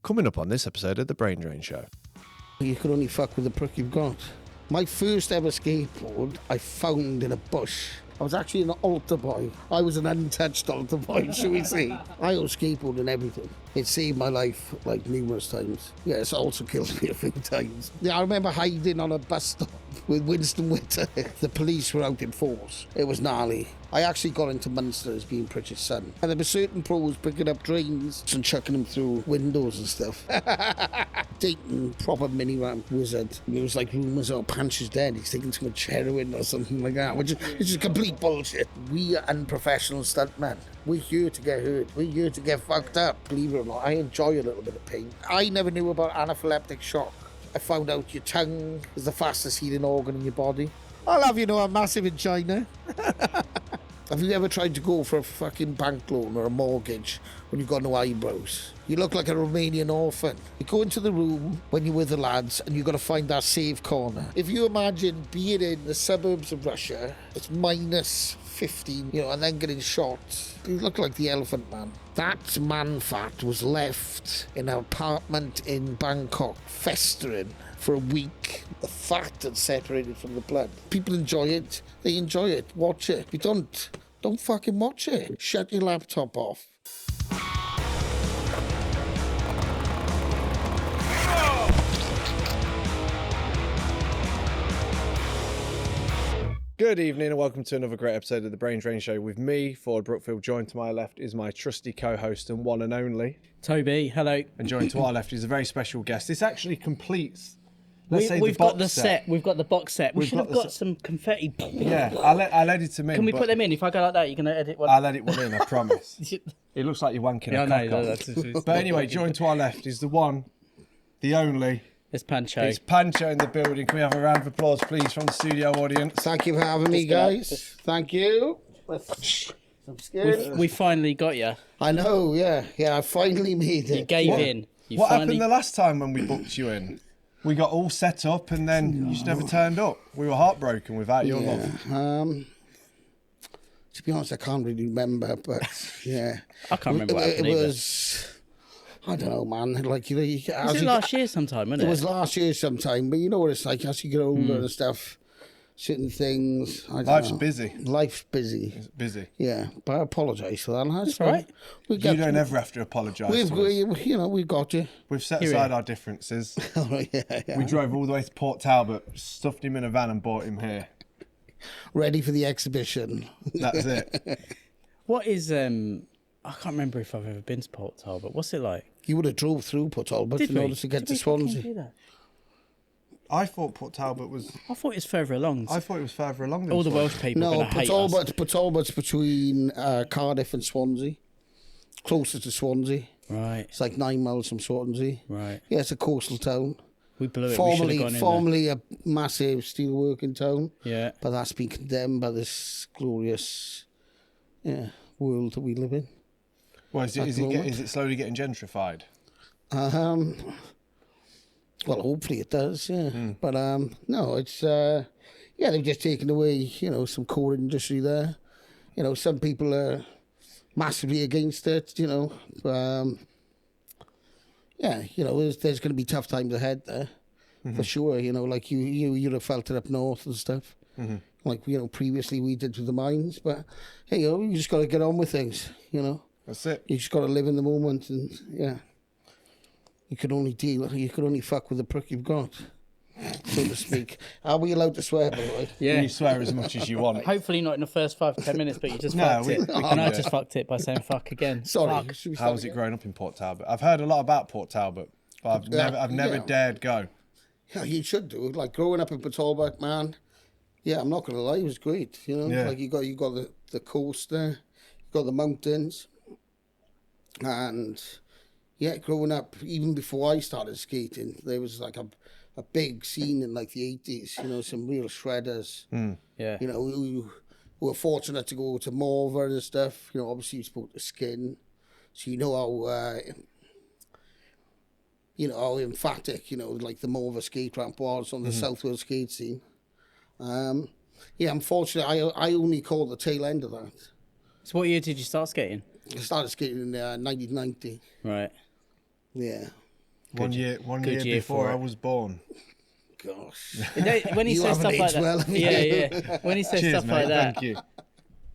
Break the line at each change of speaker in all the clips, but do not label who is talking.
Coming up on this episode of The Brain Drain Show.
You can only fuck with the prick you've got. My first ever skateboard I found in a bush. I was actually an altar boy. I was an untouched altar boy, shall we say. I own skateboard and everything. It saved my life, like, numerous times. Yeah, it's also killed me a few times. Yeah, I remember hiding on a bus stop with Winstan Witter. The police were out in force. It was gnarly. I actually got into Munster as being Pritchard's son. And there were certain pros picking up drains and chucking them through windows and stuff. Dainton, proper mini-ramp wizard. There was like rumours, oh, Pancho's dead. He's taking too much heroin or something like that, which is complete bullshit. We are unprofessional stuntmen. We're here to get hurt. We're here to get fucked up. Believe it or not, I enjoy a little bit of pain. I never knew about anaphylactic shock. I found out your tongue is the fastest healing organ in your body. I'll have you know I'm massive in China. Have you ever tried to go for a fucking bank loan or a mortgage when you've got no eyebrows? You look like a Romanian orphan. You go into the room when you're with the lads and you've got to find that safe corner. If you imagine being in the suburbs of Russia, it's minus 15, and then getting shot. You look like the Elephant Man. That man fat was left in an apartment in Bangkok, festering for a week. The fat had separated from the blood. People enjoy it. They enjoy it. Watch it. If you don't fucking watch it. Shut your laptop off.
Good evening and welcome to another great episode of The Brain Drain Show with me, Forde Brookfield. Joined to my left is my trusty co-host and one and only
Toby. Hello.
And joined to our left is a very special guest. This actually completes,
we've got the set. We've got the box set. We should have got some confetti.
Yeah, I'll edit them in.
Can we put them in? If I go like that, you're going to edit one?
I'll edit one in, I promise. It looks like you're wanking a cock off. But anyway, joined to our left is the one, the only...
It's Pancho.
It's Pancho in the building. Can we have a round of applause, please, from the studio audience?
Thank you for having me, guys. Thank you. I'm scared.
We finally got you.
I know, yeah. Yeah, I finally made it.
You gave in.
What happened the last time when we booked you in? We got all set up and then you just never turned up. We were heartbroken without your love.
To be honest, I can't really remember, but yeah.
I can't remember what happened
It was... I don't know, man. Like,
was it last year sometime, wasn't it?
It was last year sometime, but you know what it's like as you get older and stuff, certain things.
Life's busy.
Life's busy.
It's busy.
Yeah, but I apologise for that.
That's right.
You don't ever have to apologise.
We've got you.
We've set aside our differences.
Yeah.
We drove all the way to Port Talbot, stuffed him in a van and brought him here.
Ready for the exhibition.
That's it.
What is... I can't remember if I've ever been to Port Talbot. What's it like?
You would have drove through Port Talbot in order to get to Swansea.
I thought Port Talbot was...
I thought it was further along.
I thought it was further along than
all the Welsh people are going to hate us.
Port Talbot's between Cardiff and Swansea. Closer to Swansea.
Right.
It's like 9 miles from Swansea.
Right.
Yeah, it's a coastal town.
We blew it.
Formerly a massive steelworking town.
Yeah.
But that's been condemned by this glorious world that we live in.
Well, is it slowly getting gentrified?
Well, hopefully it does, yeah. But no, it's they've just taken away, some core industry there. Some people are massively against it, there's going to be tough times ahead there, for sure. Like you'd have felt it up north and stuff. Like previously we did with the mines, but hey, you just got to get on with things,
That's it.
You just got to live in the moment, and you can only fuck with the prick you've got, so to speak. Are we allowed to swear, by the way?
Yeah.
You swear as much as you want.
Hopefully not in the first 5 to 10 minutes, but you just fucked it. And I just fucked it by saying fuck again.
Sorry.
Fuck.
How was it growing up in Port Talbot? I've heard a lot about Port Talbot, but I've never dared go.
Yeah, you should do. Like growing up in Port Talbot, man. Yeah, I'm not gonna lie, it was great. Like you got the coast there, you got the mountains, and yeah, growing up, even before I started skating, there was like a big scene in like the 80s. Some real shredders.
Yeah.
We were fortunate to go to Morva and stuff. Obviously you spoke to Skin, so how emphatic like the Morva skate ramp was on the South Wales skate scene. Unfortunately, I only caught the tail end of that.
So what year did you start skating?
I started skating in 1990.
Right.
Yeah.
One year
year
before
for
I
it.
was born.
Gosh.
When he
You
says
haven't
stuff like
aged
that,
well, have you?
yeah. When he says
Cheers,
stuff
mate.
like that,
Thank you.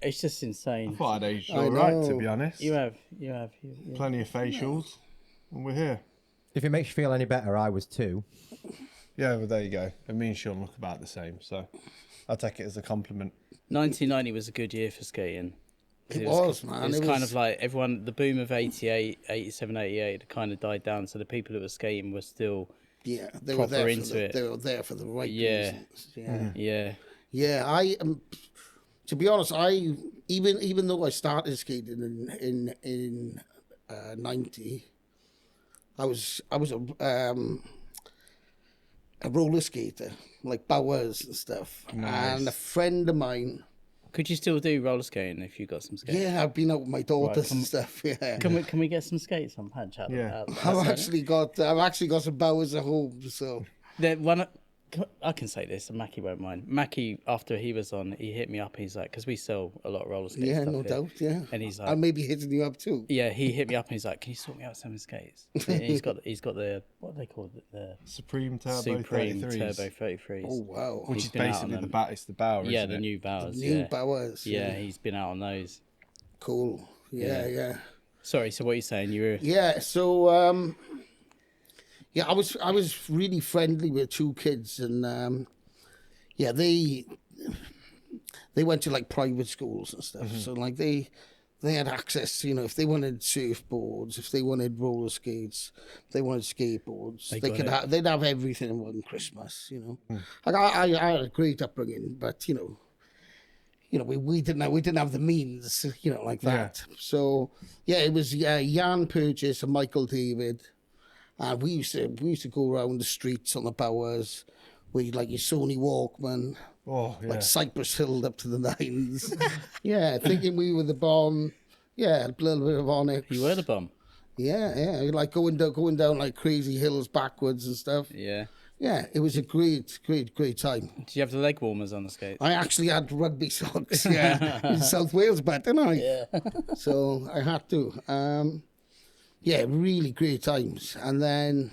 it's just insane.
I thought I'd aged
I
all right, to
know.
be honest.
You have.
Plenty of facials, and we're here.
If it makes you feel any better, I was 2.
Yeah, well, there you go. And me and Sean look about the same, so I'll take it as a compliment.
1990 was a good year for skating.
It was, man.
It was
It
kind
was-
of like everyone, the boom of 88, 87, 88 had kind of died down. So the people that were skating were still,
Yeah, they
proper
were there
into
for the,
it.
They were there for the right
Yeah.
reasons. Yeah.
yeah.
Yeah, I to be honest, I even though I started skating in 90, I was a roller skater, like Bowers and stuff.
Nice.
And a friend of mine,
Could you still do roller skating if you got some skates?
yeah, I've been out with my daughters
come-
and stuff. Yeah,
Can we get some skates on Pancho?
Yeah.
I've actually got some Bowers at home, so
I can say this, and Mackie won't mind. Mackie, after he was on, he hit me up. He's like, because we sell a lot of roller skates.
yeah,
stuff
no
here.
doubt, yeah.
And he's
I
like,
may be hitting you up too.
yeah, he hit me up and he's like, can you sort me out some skates? And he's got the what do they call it, the
Supreme Turbo
Supreme
33s.
Turbo 33s.
Oh wow,
Which
He's
is
been out on
basically
them.
it's the Bauer,
Yeah,
isn't
the
it?
new Bowers.
new
Yeah.
Bowers.
Yeah, he's been out on those.
Cool. Yeah, yeah.
Sorry, so what are you saying? You were
Yeah, so yeah, I was really friendly with 2 kids, and yeah, they went to like private schools and stuff. So like they had access to, if they wanted surfboards, if they wanted roller skates, if they wanted skateboards, they'd have everything in one Christmas. Like I had a great upbringing, but we didn't have the means, like that.
Yeah.
So yeah, it was Jan Purchase and Michael David, and we used to go around the streets on the Bowers with like your Sony Walkman,
Oh, yeah.
like Cypress Hill up to the nines. Yeah, thinking we were the bomb. Yeah, a little bit of Onyx.
you were the bum.
Yeah, like going down like crazy hills backwards and stuff.
Yeah.
Yeah, it was a great time.
Did you have the leg warmers on the skates?
I actually had rugby socks, yeah, in South Wales, but didn't I?
Yeah.
So I had to. Yeah, really great times. And then,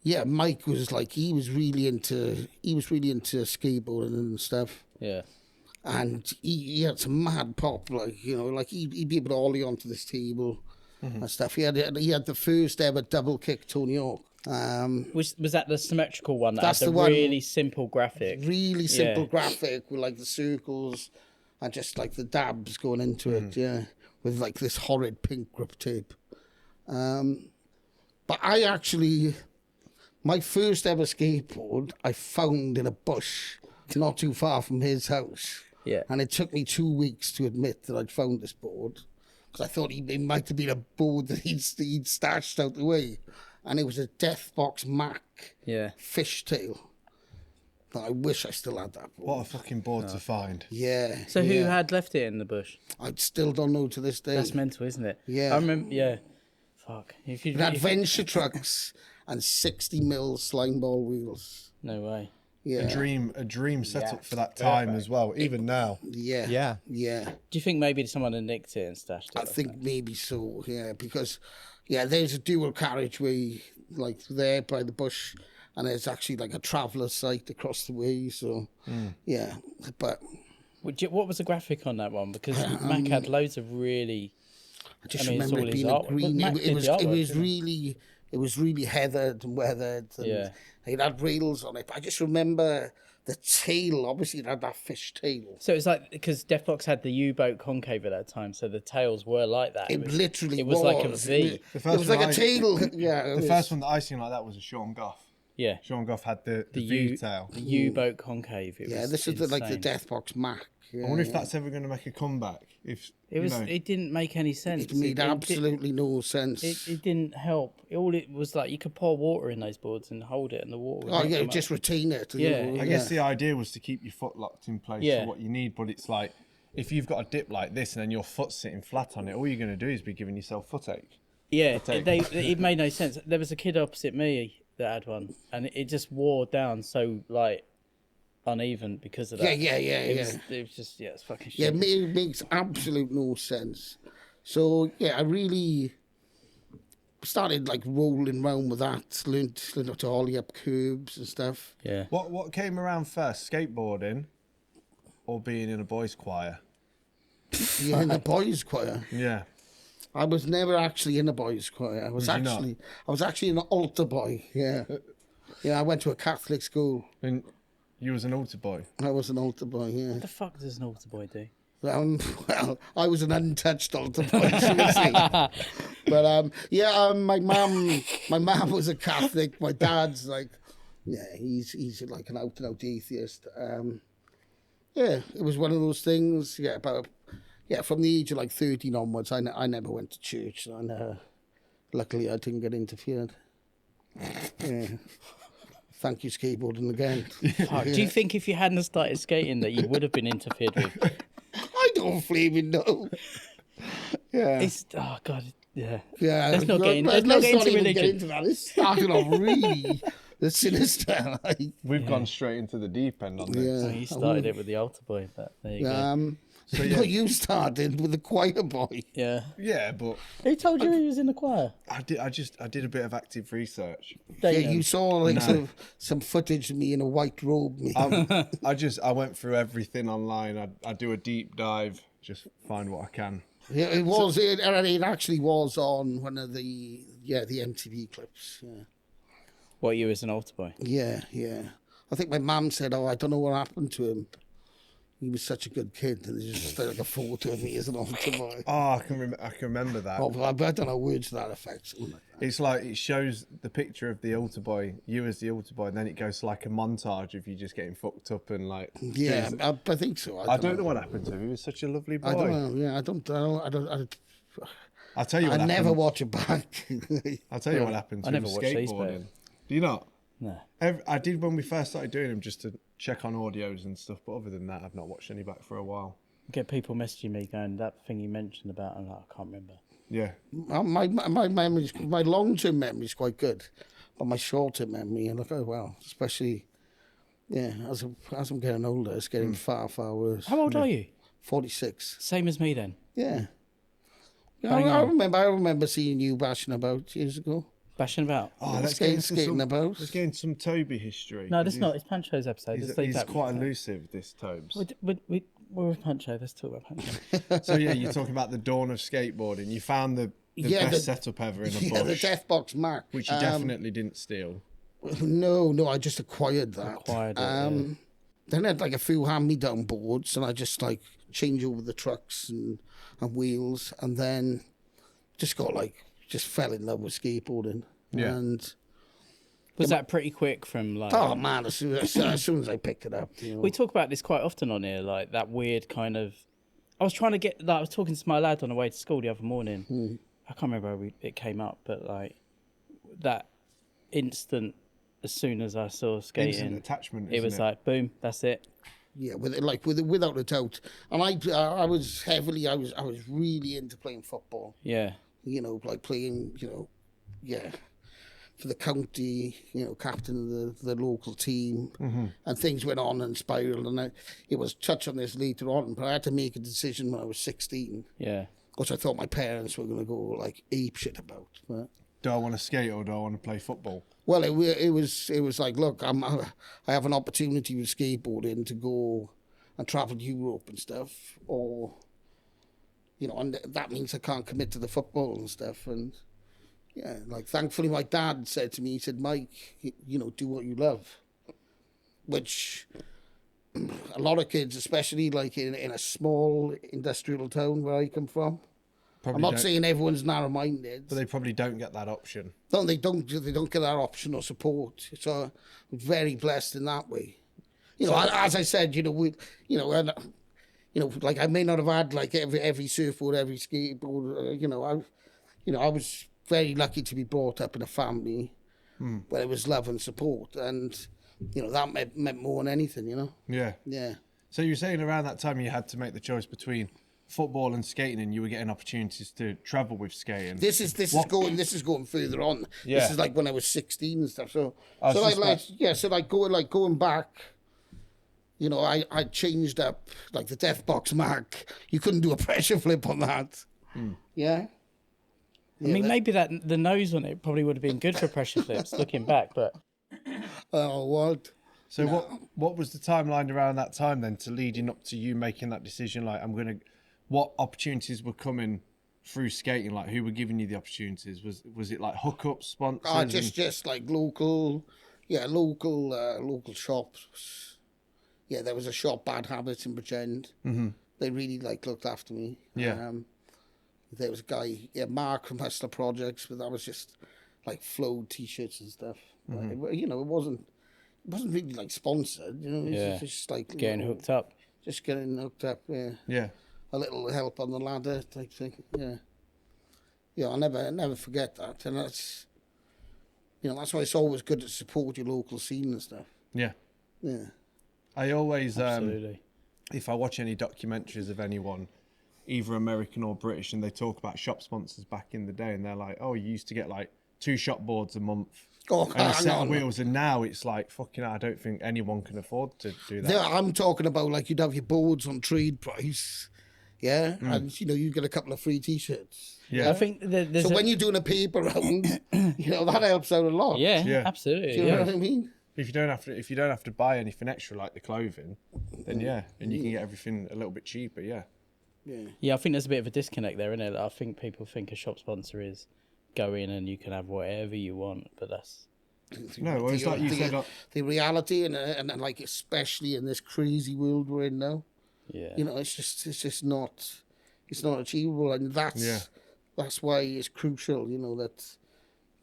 yeah, Mike was like, he was really into skateboarding and stuff.
Yeah.
And he had some mad pop, like, he'd be able to ollie onto this table and stuff. He had the first ever double kick Tony Hawk.
Was that the symmetrical one that
That's
had the
the one.
really simple graphic?
Really simple
Yeah.
graphic with like the circles and just like the dabs going into it, yeah, with like this horrid pink grip tape. But I actually, my first ever skateboard, I found in a bush not too far from his house.
Yeah.
And it took me 2 weeks to admit that I'd found this board, because I thought it might have been a board that he'd stashed out the way. And it was a Deathbox Mac
Yeah.
fishtail. I wish I still had that board.
What a fucking board to find.
Yeah.
So who
yeah.
had left it in the bush?
I still don't know to this day.
That's mental, isn't it?
Yeah.
I remember. Yeah. Fuck. If you
It had adventure trucks and 60mm slime ball wheels.
no way.
Yeah.
A dream setup for that time as well, even now.
Yeah.
Yeah.
Yeah.
Do you think maybe someone had nicked it and stashed it?
I think maybe so, yeah, because, yeah, there's a dual carriageway, like, there by the bush, and there's actually, like, a traveller's site across the way, so, yeah, but...
What was the graphic on that one? Because Mac had loads of really...
I just
mean, it's
remember
all
it
his
being a
artwork.
green.
Mac
It
did
was
the artwork,
it was
didn't
really it was really heathered and weathered. And
Yeah.
it had rails on it. But I just remember the tail. Obviously, it had that fish tail.
So it's like, because Deathbox had the U-boat concave at that time, so the tails were like that.
It literally
it was like a V.
It was like a tail. Yeah.
The first one that I seen like that was a Sean Goff.
Yeah.
Sean Goff had the
The
V-tail.
The U-boat concave. It
Yeah,
was
this is the
insane.
Deathbox Mac. Yeah,
I wonder if that's ever going to make a comeback. If
It was.
you know,
It didn't make any sense.
It made absolutely no sense.
It didn't help. All it was like, you could pour water in those boards and hold it, and the water. Would
Oh
not
yeah,
come
just
up.
retain it.
Yeah.
I guess the idea was to keep your foot locked in place
Yeah.
for what you need, but it's like if you've got a dip like this and then your foot's sitting flat on it, all you're going to do is be giving yourself footache.
Yeah, it made no sense. There was a kid opposite me that had one, and it just wore down so like uneven because of that.
Yeah.
It was just it's fucking shit.
Yeah, it makes absolute no sense. So yeah, I really. started like rolling around with that, learned to ollie up curbs and stuff.
Yeah.
What came around first, skateboarding or being in a boys' choir?
Yeah, in the boys' choir.
Yeah.
I was never actually in a boys' choir. I was actually an altar boy. Yeah. Yeah, I went to a Catholic school.
And you was an altar boy?
I was an altar boy, yeah.
What the fuck does an altar boy do?
Well, I was an untouched altar boy, should we say. But, my mum was a Catholic. My dad's like, he's like an out-and-out atheist. Yeah, it was one of those things, from the age of like 13 onwards, I never went to church. And luckily, I didn't get interfered. Yeah. Thank you, skateboarding again.
Do you think if you hadn't started skating that you would have been interfered with?
I don't flaming know. Yeah.
Oh God. Yeah.
Yeah.
Let's not get into religion.
That. It's starting off really sinister.
We've gone straight into the deep end on this.
So you started it with the altar boy, but there you go.
So you started with the choir boy.
Yeah.
Yeah, but
Who told you he was in the choir?
I did a bit of active research.
Yeah, you saw like some footage of me in a white robe.
I went through everything online. I do a deep dive, just find what I can.
Yeah, it was. It actually was on one of the MTV clips. Yeah.
What, you as an altar boy?
Yeah. I think my mum said, "Oh, I don't know what happened to him. He was such a good kid." And there's just like a photo of me as an altar boy.
Oh, I can remember that.
Oh, I don't know words to that effect.
It's like it shows the picture of the altar boy, you as the altar boy, and then it goes to like a montage of you just getting fucked up and like.
Yeah, I think so.
I don't know what happened to him. He was such a lovely boy.
I don't know. Yeah, I don't.
I'll tell you what happened.
I never watch it back.
I'll tell you what happened to him with skateboarding. Do you not?
No.
I did when we first started doing them just to check on audios and stuff, but other than that, I've not watched any back for a while.
Get people messaging me going, that thing you mentioned about, I'm like, I can't remember.
Yeah.
My memory, my long-term memory is quite good, but my short-term memory, and especially, as I'm getting older, it's getting far, far worse.
How old are you?
46.
Same as me then.
Yeah. I remember seeing you bashing about years ago.
Bashing about?
Oh, let's get into some Toby history.
No, this is not. It's Pancho's episode.
He's quite elusive, this Tobes.
We're with Pancho. Let's talk about Pancho.
So yeah, you're talking about the dawn of skateboarding. You found the best setup ever in a bush.
Yeah, the Deathbox Mac.
Which you definitely didn't steal.
No, I just acquired that. Then I had like a few hand-me-down boards, and I just like change over the trucks and wheels, and then just fell in love with skateboarding.
Yeah.
And
was that pretty quick from like...
Oh man, as soon as I picked it up.
We talk about this quite often on here, like that weird kind of... I was talking to my lad on the way to school the other morning. I can't remember how it came up, but like that instant, as soon as I saw skating...
Instant attachment,
it was like, boom, that's it.
Yeah, without a doubt. And I was really into playing football.
Yeah.
Like playing, for the county, captain of the local team, and things went on and spiraled. And it was touch on this later on, but I had to make a decision when I was 16.
Yeah.
Which I thought my parents were going to go like ape shit about. But,
do I want to skate or do I want to play football?
Well, it was like, look, I have an opportunity with skateboarding to go and travel Europe and stuff, or, and that means I can't commit to the football and stuff. And yeah, like thankfully my dad said to me, he said, Mike, do what you love, which a lot of kids, especially like in a small industrial town where I come from. I'm not saying everyone's narrow-minded,
but they probably don't get that option.
No, they don't get that option or support. So I'm very blessed in that way. As I said, like I may not have had like every surfboard, every skateboard. I was very lucky to be brought up in a family where it was love and support, and that meant more than anything.
Yeah.
Yeah.
So you were saying around that time you had to make the choice between football and skating, and you were getting opportunities to travel with skating.
This is going further on.
Yeah.
This is like when I was 16 and stuff. So going back, I changed up like the Deathbox Mac. You couldn't do a pressure flip on that. Yeah.
I mean, maybe the nose on it probably would have been good for pressure flips, looking back, but...
Oh, what?
So what was the timeline around that time then to leading up to you making that decision? Like, what opportunities were coming through skating? Like, who were giving you the opportunities? Was it like hookups, sponsors?
Just like local shops. Yeah, there was a shop, Bad Habits in Pritchard. Mm-hmm. They really looked after me.
Yeah.
There was a guy, Mark from Hustler Projects, but that was just like flowed t-shirts and stuff. Mm-hmm. Like, it wasn't really like sponsored. It was just like
getting hooked up.
Just getting hooked up. Yeah.
Yeah.
A little help on the ladder type thing. Yeah. Yeah, I'll never forget that, and that's why it's always good to support your local scene and stuff.
Yeah.
Yeah.
I always,
Absolutely.
If I watch any documentaries of anyone, either American or British, and they talk about shop sponsors back in the day, and they're like, oh, you used to get like 2 shop boards a month and a set of wheels, and now it's like, fucking hell, I don't think anyone can afford to do that.
I'm talking about like you'd have your boards on trade price, and you get a couple of free t-shirts.
Yeah,
I think there's
when you're doing a paper round, that helps out a lot.
Yeah, absolutely.
Do you know what I mean?
If you don't have to buy anything extra like the clothing, then and you can get everything a little bit cheaper.
Yeah, I think there's a bit of a disconnect there, isn't it? I think people think a shop sponsor is go in and you can have whatever you want, but that's
no. It's like you said,
the reality, and like especially in this crazy world we're in now.
Yeah,
it's just not achievable, and that's why it's crucial. That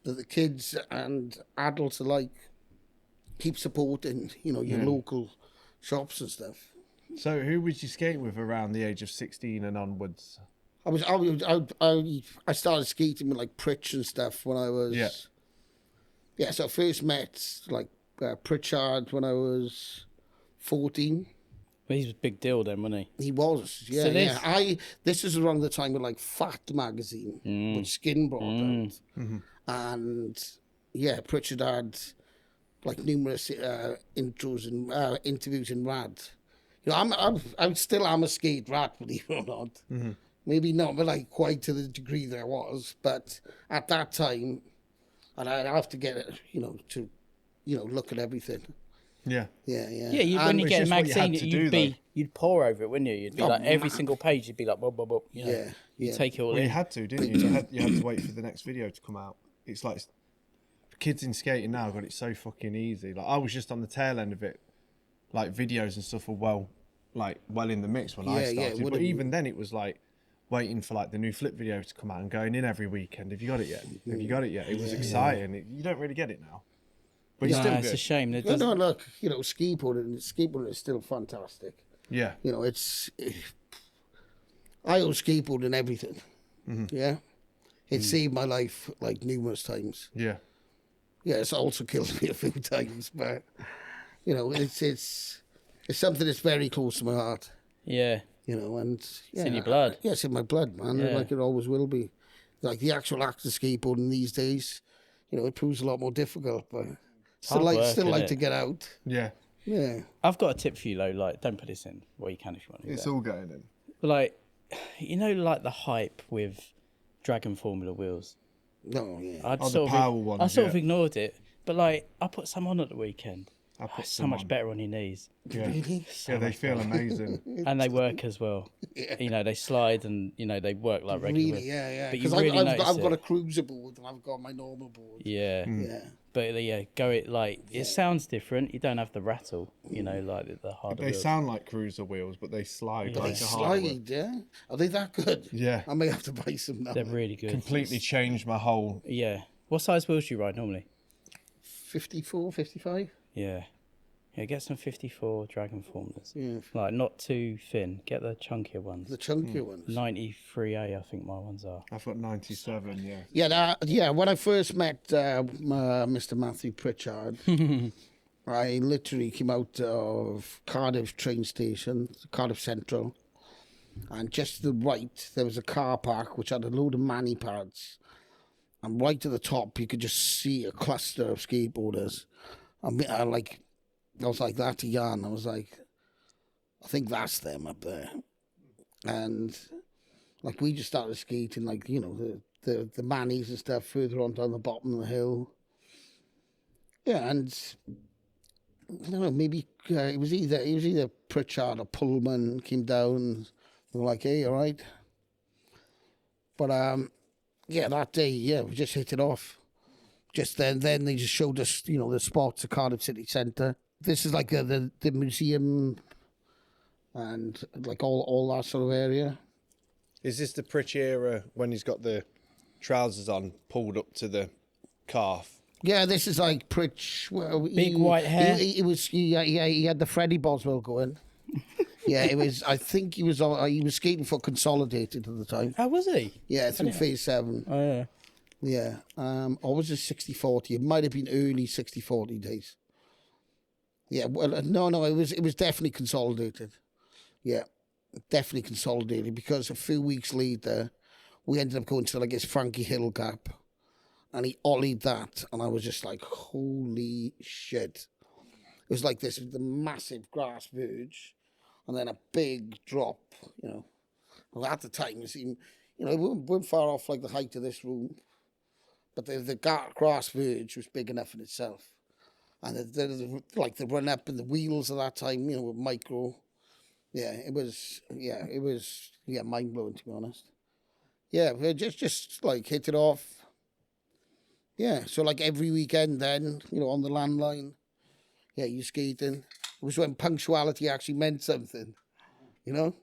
the kids and adults alike keep supporting. Your local shops and stuff.
So, who was you skating with around the age of 16 and onwards?
I started skating with like Pritch and stuff when I was So I first met like Pritchard when I was 14.
Well, he was a big deal then, wasn't he?
He was,
So
this was around the time with like Fat magazine, which Skin brought out, and Pritchard had like numerous intros and interviews in Rad. I still am a skate rat, believe it or not. Mm-hmm. Maybe not, but like quite to the degree there was. But at that time, and I'd have to get it, to, look at everything.
Yeah.
Yeah, when you get a magazine, you'd pore over it, wouldn't you? You'd be like every single page. You'd be like, bop, bop, bop. You take it all in.
You had to, didn't you? You had to wait for the next video to come out. It's like kids in skating now got it so fucking easy. Like I was just on the tail end of it. Like videos and stuff were well in the mix when I started. But even then, it was like waiting for like the new flip video to come out and going in every weekend. Have you got it yet? Have you got it yet? It was exciting. You don't really get it now. But it's still
it's
good.
a shame.
No, look, skateboarding is still fantastic.
Yeah.
I owe skateboarding everything. Mm-hmm. Yeah. It saved my life like numerous times.
Yeah.
Yeah, it's also killed me a few times, but it's something that's very close to my heart.
Yeah.
And
it's in your blood.
Yeah, it's in my blood, man.
Yeah.
Like it always will be. Like the actual act of skateboarding these days, it proves a lot more difficult, but still like to get out.
Yeah.
Yeah.
I've got a tip for you though. Like, don't put this in. Well, you can if you want.
It's all going in.
But like, like the hype with Dragon Formula wheels.
No, yeah.
I
sort
of ignored it, but like I put some on at the weekend. It's so much better on your knees.
Yeah, they feel amazing,
and they work as well.
Yeah.
They slide and they work like regular.
Really, yeah.
But you
Because
really
I've got a cruiser board and I've got my normal board.
Yeah.
Yeah.
But go it like it sounds different. You don't have the rattle, like the harder.
They
wheels.
sound like cruiser wheels, but they slide like
They
a hard wheel.
slide, yeah. Are they that good?
Yeah.
I may have to buy some now.
They're really good.
Completely changed my whole.
Yeah. What size wheels do you ride normally?
54, 55.
Yeah. Yeah, get some 54 Dragon Formulas.
Yeah.
Like, not too thin. Get the chunkier ones.
The chunkier ones.
93A, I think my ones are.
I've got 97, yeah.
Yeah, when I first met Mr. Mattew Pritchard, I literally came out of Cardiff train station, Cardiff Central, and just to the right, there was a car park which had a load of mani pads. And right at the top, you could just see a cluster of skateboarders. I was like that to Jan. I was like, I think that's them up there. And like we just started skating, like, the mannies and stuff further on down the bottom of the hill. Yeah, and I don't know, maybe it was either Pritchard or Pullman came down. They were like, "Hey, all right." But yeah, that day, yeah, we just hit it off. Just then they just showed us, the spots at Cardiff City Centre. This is like the museum and like all that sort of area.
Is this the Pritch era when he's got the trousers on, pulled up to the calf?
Yeah, this is like Pritch. Well,
Big white hair.
He had the Freddie Boswell going. Yeah, it was. I think he was skating for Consolidated at the time.
How was he?
Yeah, through Phase 7.
Oh yeah.
Yeah. Or was it 60-40? It might have been early 60-40 days. Yeah. Well, no. It was definitely Consolidated. Yeah, definitely Consolidated, because a few weeks later, we ended up going to like his Frankie Hill gap, and he ollied that, and I was just like, holy shit! It was like this, the massive grass verge, and then a big drop. Well, at the time, it seemed, we weren't far off like the height of this room, but the grass verge was big enough in itself, and like the run up and the wheels at that time, were micro. Yeah, it was mind blowing, to be honest. Yeah, we just like hit it off. Yeah, so like every weekend then, on the landline, yeah, you skating. It was when punctuality actually meant something, God,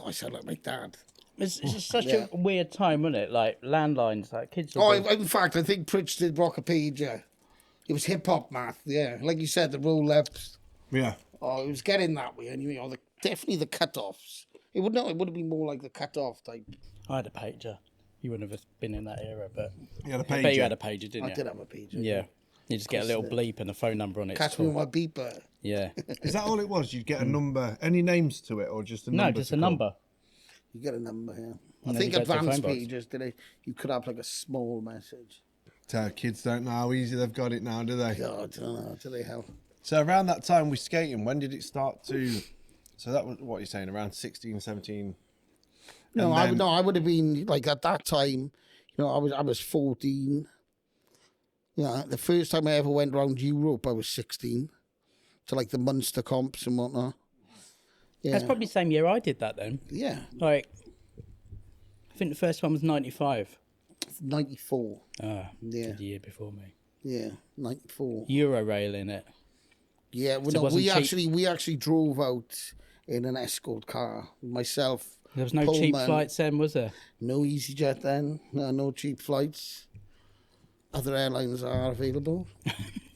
I sound like my dad.
It's just such a weird time, wasn't it? Like landlines, like kids.
In fact, I think Pritch did Rockapedia. It was hip hop math, yeah. Like you said, the roll-ups.
Yeah.
Oh, it was getting that way anyway. Or definitely the cut-offs. It would have been more like the cut-off type.
I had a pager. You wouldn't have been in that era, but
You had a pager.
I bet you had a pager, didn't you?
I did have a pager.
Yeah. You just get a little bleep and a phone number on it.
Catch me with my beeper.
Yeah.
Is that all it was? You'd get a number, any names to it, or just a number?
No, just a number.
You get a number, yeah. I
And then
think
you go to the
advanced
phone box.
pages, you could have like a small message.
Kids don't know how easy they've got it now, do they?
God, I don't know. Do they help?
So around that time with skating, when did it start to... So that was what you're saying, around 16, 17...
No,
And then-
I would have been like at that time. I was 14. Yeah, the first time I ever went around Europe, I was 16, to like the Munster comps and whatnot. Yeah,
That's probably the same year I did that then.
yeah,
Like, I think the first one was 95.
94.
Ah,
Yeah.
the year before me.
Yeah, 94.
Euro in it.
Yeah,
So it wasn't cheap.
we actually drove out in an escort car. Myself.
There was no cheap
Pullman.
flights then, was there?
No EasyJet then. No cheap flights. Other airlines are available.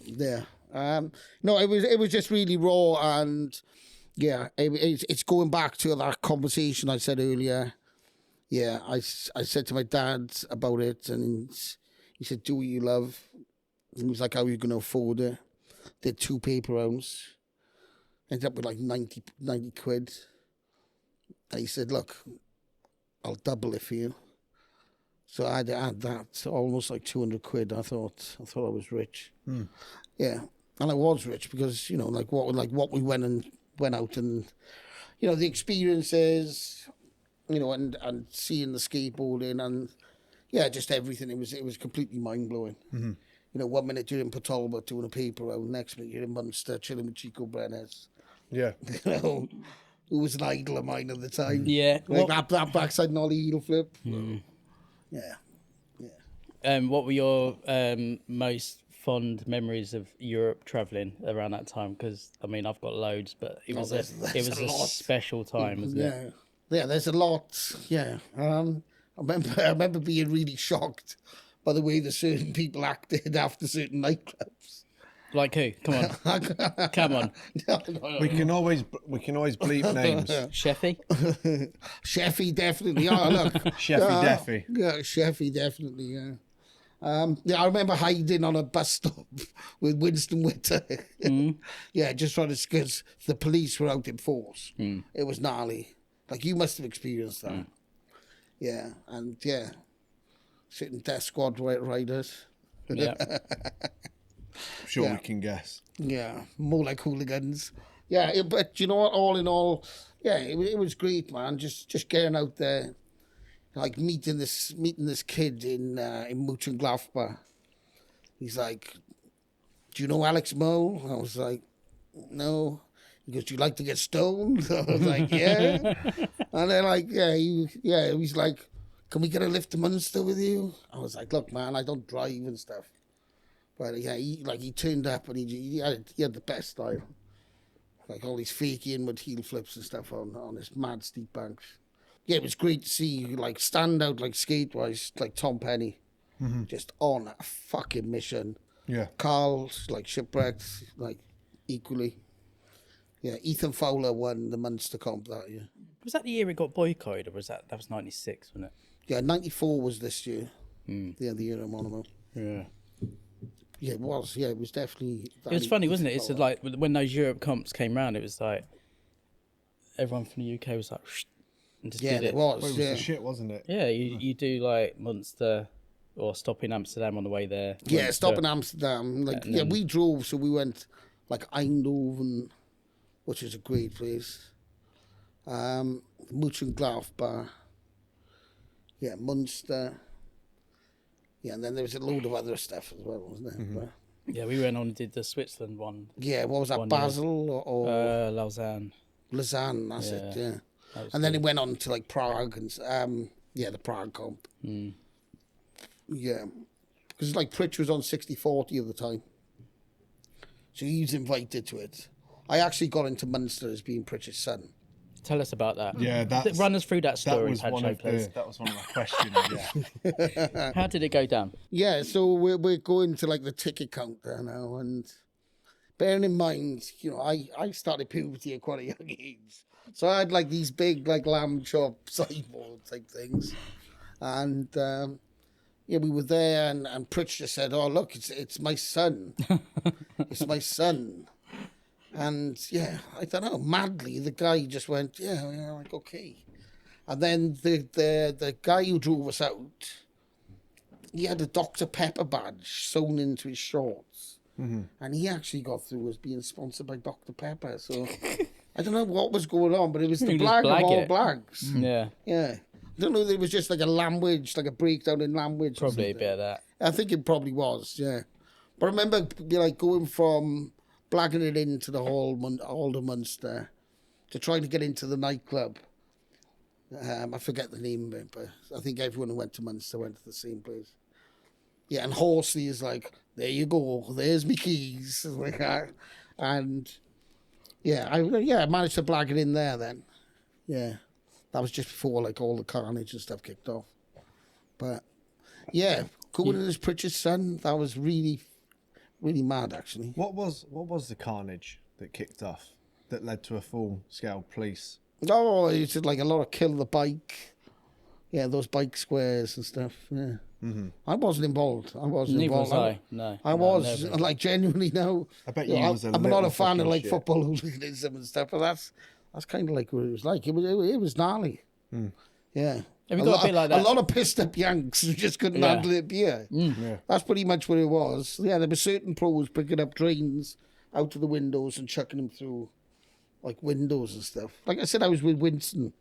Yeah. No, it was just really raw, and yeah, it's going back to that conversation I said earlier. Yeah, I said to my dad about it, and he said, "Do what you love." And he was like, "How are you going to afford it?" Did 2 paper rounds. Ended up with like 90 quid. And he said, "Look, I'll double it for you." So I had to add that, so almost like 200 quid. I thought I was rich. Yeah, and I was rich because like what we went out and the experiences, and seeing the skateboarding and just everything. It was completely mind blowing. Mm-hmm. 1 minute you're in Port Talbot doing a paper round, next minute you're in Munster chilling with Chico Brenners.
Yeah.
Who was an idol of mine at the time.
Yeah.
Like that backside nollie heel flip. Yeah.
What were your most fond memories of Europe travelling around that time? Because I mean, I've got loads, but it was
there's
a
a lot.
special time, wasn't it?
Yeah, there's a lot. Yeah. I remember being really shocked by the way that certain people acted after certain nightclubs.
Like who? Come on, come on,
We can always bleep names.
Sheffy.
Sheffy definitely. Oh, look.
Sheffy Deffy.
Yeah, Sheffy definitely, yeah. I remember hiding on a bus stop with Winstan Witter. Yeah, just trying to, because the police were out in force. It was gnarly. Like, you must have experienced that. Yeah, and yeah, certain death squad riders.
Yeah.
Sure, we can guess.
Yeah, more like hooligans. Yeah, but you know what? All in all, yeah, it was great, man. Just getting out there, like meeting this kid in Mönchengladbach. He's like, "Do you know Alex Moe?" I was like, "No." He goes, "Do you like to get stoned?" I was like, "Yeah." And they're like, he's like, "Can we get a lift to Munster with you?" I was like, "Look, man, I don't drive and stuff." But yeah, he turned up and he had the best style. Like all these fake inward heel flips and stuff on this mad steep banks. Yeah, it was great to see like stand out like skate wise, like Tom Penny. Just on a fucking mission.
Yeah.
Carl's like shipwrecked, like equally. Yeah, Ethan Fowler won the Munster comp that year.
Was that the year it got boycotted, or was that was 96, wasn't it?
Yeah, 94 was this year. Yeah, the year I'm on about.
Yeah.
Yeah, it was. Yeah, it was definitely.
It was funny, wasn't it? It's like when those Europe comps came round, it was like everyone from the UK was like, and just did it.
It was.
Well, it was the shit, wasn't it?
Yeah, you do like Munster or stop in Amsterdam on the way there.
Yeah, stop in Amsterdam. Like, yeah, we drove, so we went like Eindhoven, which is a great place. Mönchengladbach. Yeah, Munster. Yeah, and then there was a load of other stuff as well, wasn't there? But,
Yeah, we went on and did the Switzerland one.
yeah, what was that, Basel or
Lausanne.
Lausanne, that's it, yeah.
That
And then it went on to like Prague and, the Prague comp. Yeah. Because like Pritchard was on 60-40 at the time. So he was invited to it. I actually got into Munster as being Pritchard's son.
Tell us about that.
Yeah,
run us through that story,
that was
Pancho,
that was one of my questions. Yeah.
How did it go down?
Yeah, so we're going to like the ticket counter now, and bearing in mind, you know, I started puberty at quite a young age, so I had like these big like lamb chop sideboard type things, and we were there, and Pritchard just said, "Oh look, it's my son, it's my son." And yeah, I don't know, madly, the guy just went, yeah, like, okay. And then the guy who drove us out, he had a Dr. Pepper badge sewn into his shorts. And he actually got through as being sponsored by Dr. Pepper. So I don't know what was going on, but it was the blag of all blags.
Yeah.
Yeah. I don't know if it was just like a language, like a breakdown in language.
Probably a bit of that.
I think it probably was, yeah. But I remember like going from blagging it into the Alder Munster to trying to get into the nightclub. I forget the name of it, but I think everyone who went to Munster went to the same place. Yeah, and Horsley is like, there you go, there's me keys. Like that. And I managed to blag it in there then. Yeah, that was just before like all the carnage and stuff kicked off. But yeah, going in as Pritchard's son, that was really mad, actually.
What was the carnage that kicked off that led to a full-scale police?
Oh, it's just like a lot of kill the bike. Yeah, those bike squares and stuff. Yeah. I wasn't involved.
Neither was I. No.
I was
never.
like genuinely no.
I bet you was a
I'm not a
little
fan of like
shit.
football hooliganism and stuff, but that's kind of like what it was like. It was gnarly. Yeah.
Have you got a bit like that?
A lot of pissed up Yanks who just couldn't handle it beer.
Yeah.
That's pretty much what it was. Yeah, there were certain pros picking up drains out of the windows and chucking them through like windows and stuff. Like I said, I was with Winston.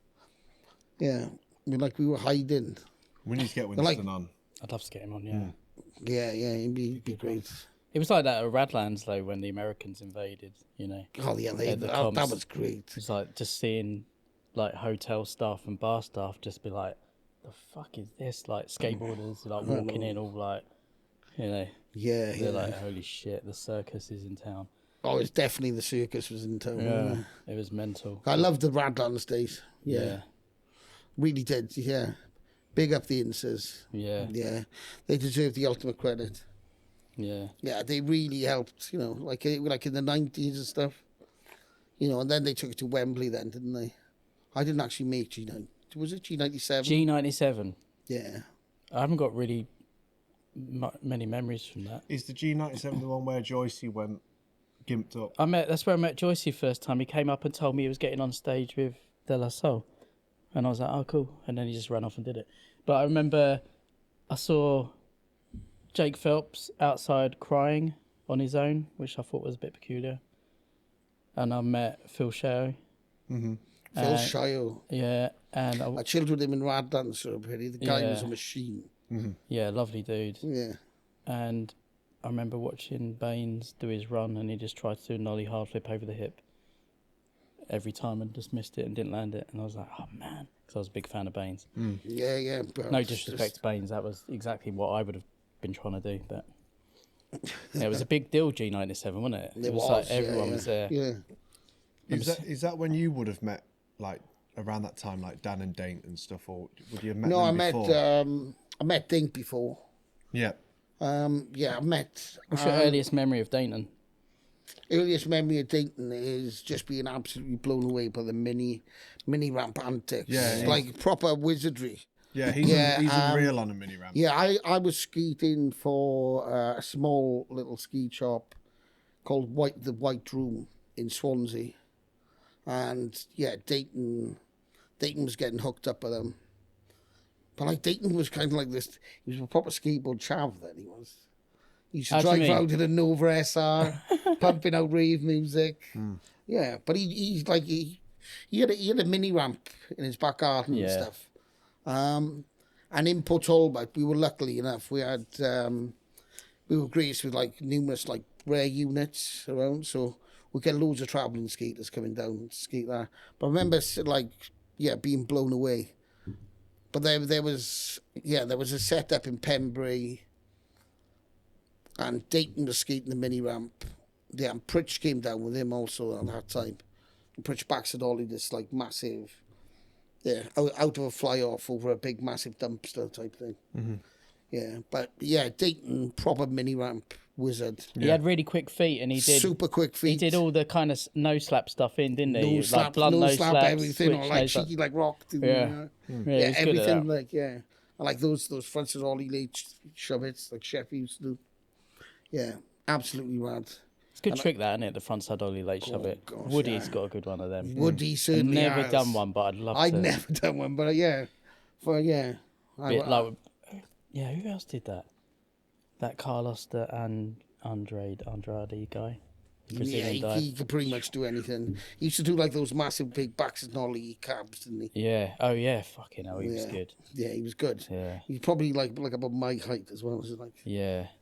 Yeah. I mean, like we were hiding.
We need to get Winston on.
I'd love to get him on, yeah.
Yeah, he'd be great.
It was like that at Radlands, though, when the Americans invaded, you know.
Oh, yeah, that was great.
It's like just seeing like hotel staff and bar staff just be like, the fuck is this? Like skateboarders like walking in all like, you know.
Yeah,
they're like, holy shit, the circus is in town.
Oh, it's definitely the circus was in town.
Yeah, it was mental.
I loved the Radlands days. Yeah. Really did, yeah. Big up the Inces.
Yeah.
Yeah. They deserve the ultimate credit.
Yeah.
Yeah, they really helped, you know, like in the 90s and stuff. You know, and then they took it to Wembley then, didn't they? I didn't actually make G90. Was it G97?
G97.
Yeah.
I haven't got really many memories from that.
Is the G97 the one where Joycey went gimped up?
That's where I met Joycey first time. He came up and told me he was getting on stage with De La Soul. And I was like, oh, cool. And then he just ran off and did it. But I remember I saw Jake Phelps outside crying on his own, which I thought was a bit peculiar. And I met Phil Shao.
Phil Shio.
Yeah, and
I chilled with him in Radlands for a period. The guy
Yeah.
was a machine.
yeah, lovely dude.
Yeah.
And I remember watching Baines do his run, and he just tried to do a nollie hard flip over the hip every time and just missed it and didn't land it. And I was like, oh man, because I was a big fan of Baines.
Yeah. But
No disrespect to Baines, that was exactly what I would have been trying to do. But yeah, it was a big deal, G97, wasn't it?
It
was like everyone was there.
Yeah.
Is that when you would have met, like, around that time, like Dan and Dainton and stuff, or would you have met
No,
them before?
I met Dink before.
Yeah.
Yeah, I met.
What's your earliest memory of Dainton?
Earliest memory of Dainton is just being absolutely blown away by the mini ramp antics.
Yeah,
It's like proper wizardry.
Yeah, he's unreal on a mini ramp.
Yeah, I was skating for a small little ski shop called the White Room in Swansea. And yeah, Dainton was getting hooked up with them. But like Dainton was kind of like this, he was a proper skateboard chav then, he was. He used to drive around in a Nova SR, pumping out rave music. Yeah, but he had a mini ramp in his back garden and stuff. And in Port Talbot, we were lucky enough, we were graced with like numerous like rare units around, so we get loads of travelling skaters coming down to skate there. But I remember being blown away. But there was a setup in Pembury, and Dainton was skating the mini ramp. Yeah, and Pritch came down with him also at that time. And Pritch backs had ollie this like massive, out of a fly off over a big massive dumpster type thing. Yeah, but yeah, Dainton, proper mini ramp wizard.
He had really quick feet, and he did
super quick feet.
He did all the kind of no slap stuff in, didn't he?
No slap,
like blunt
no slap,
slaps,
everything, or like
nose slap.
cheeky like rock.
Yeah,
yeah, everything
that.
like I like those fronts of ollie late shove hits like Chef used to do. Yeah, absolutely rad.
It's a good trick, that, isn't it? The frontside ollie late shove it.
Gosh,
Woody's got a good one of them.
Woody certainly
I've never
has.
done one, but I'd love to.
I've never done one, but yeah,
yeah, who else did that? That Carlos and Andrade guy.
He could pretty much do anything. He used to do like those massive big backs and ollie cabs, didn't he?
Yeah. Oh yeah. Fucking hell, he was good.
Yeah, he was good.
Yeah.
He's probably like about my height as well. Like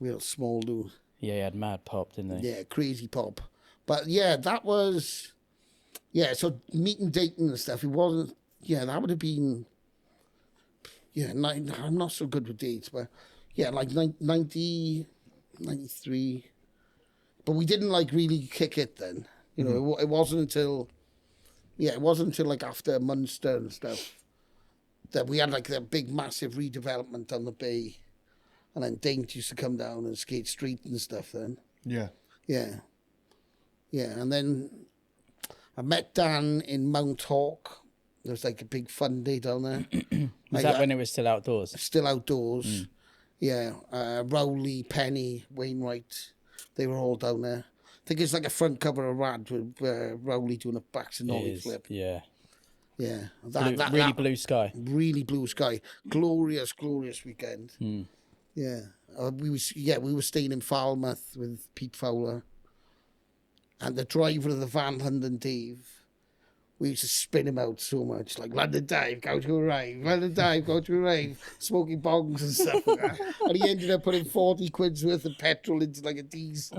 real small dude.
Yeah, he had mad pop, didn't he?
Yeah, crazy pop. But yeah, that was so meeting Dainton and stuff, it wasn't that would have been I'm not so good with dates, but yeah, like 90, 93. But we didn't like really kick it then. You know, it wasn't until like after Munster and stuff that we had like the big massive redevelopment on the bay. And then Dainton used to come down and skate street and stuff then. Yeah. Yeah. Yeah. And then I met Dan in Mount Hawk. There was like a big fun day down there.
Was that when it was still outdoors?
Still outdoors. Yeah. Rowley, Penny, Wainwright, they were all down there. I think it's like a front cover of Rad with Rowley doing a backs and ollie flip.
Yeah.
Yeah.
Really blue sky.
Really blue sky. Glorious, glorious weekend. Yeah. We were staying in Falmouth with Pete Fowler. And the driver of the van, London Dave, we used to spin him out so much. Like, London Dive, go to a rave. London Dive, go to a rave. Smoking bongs and stuff like that. And he ended up putting 40 quid's worth of petrol into like a diesel.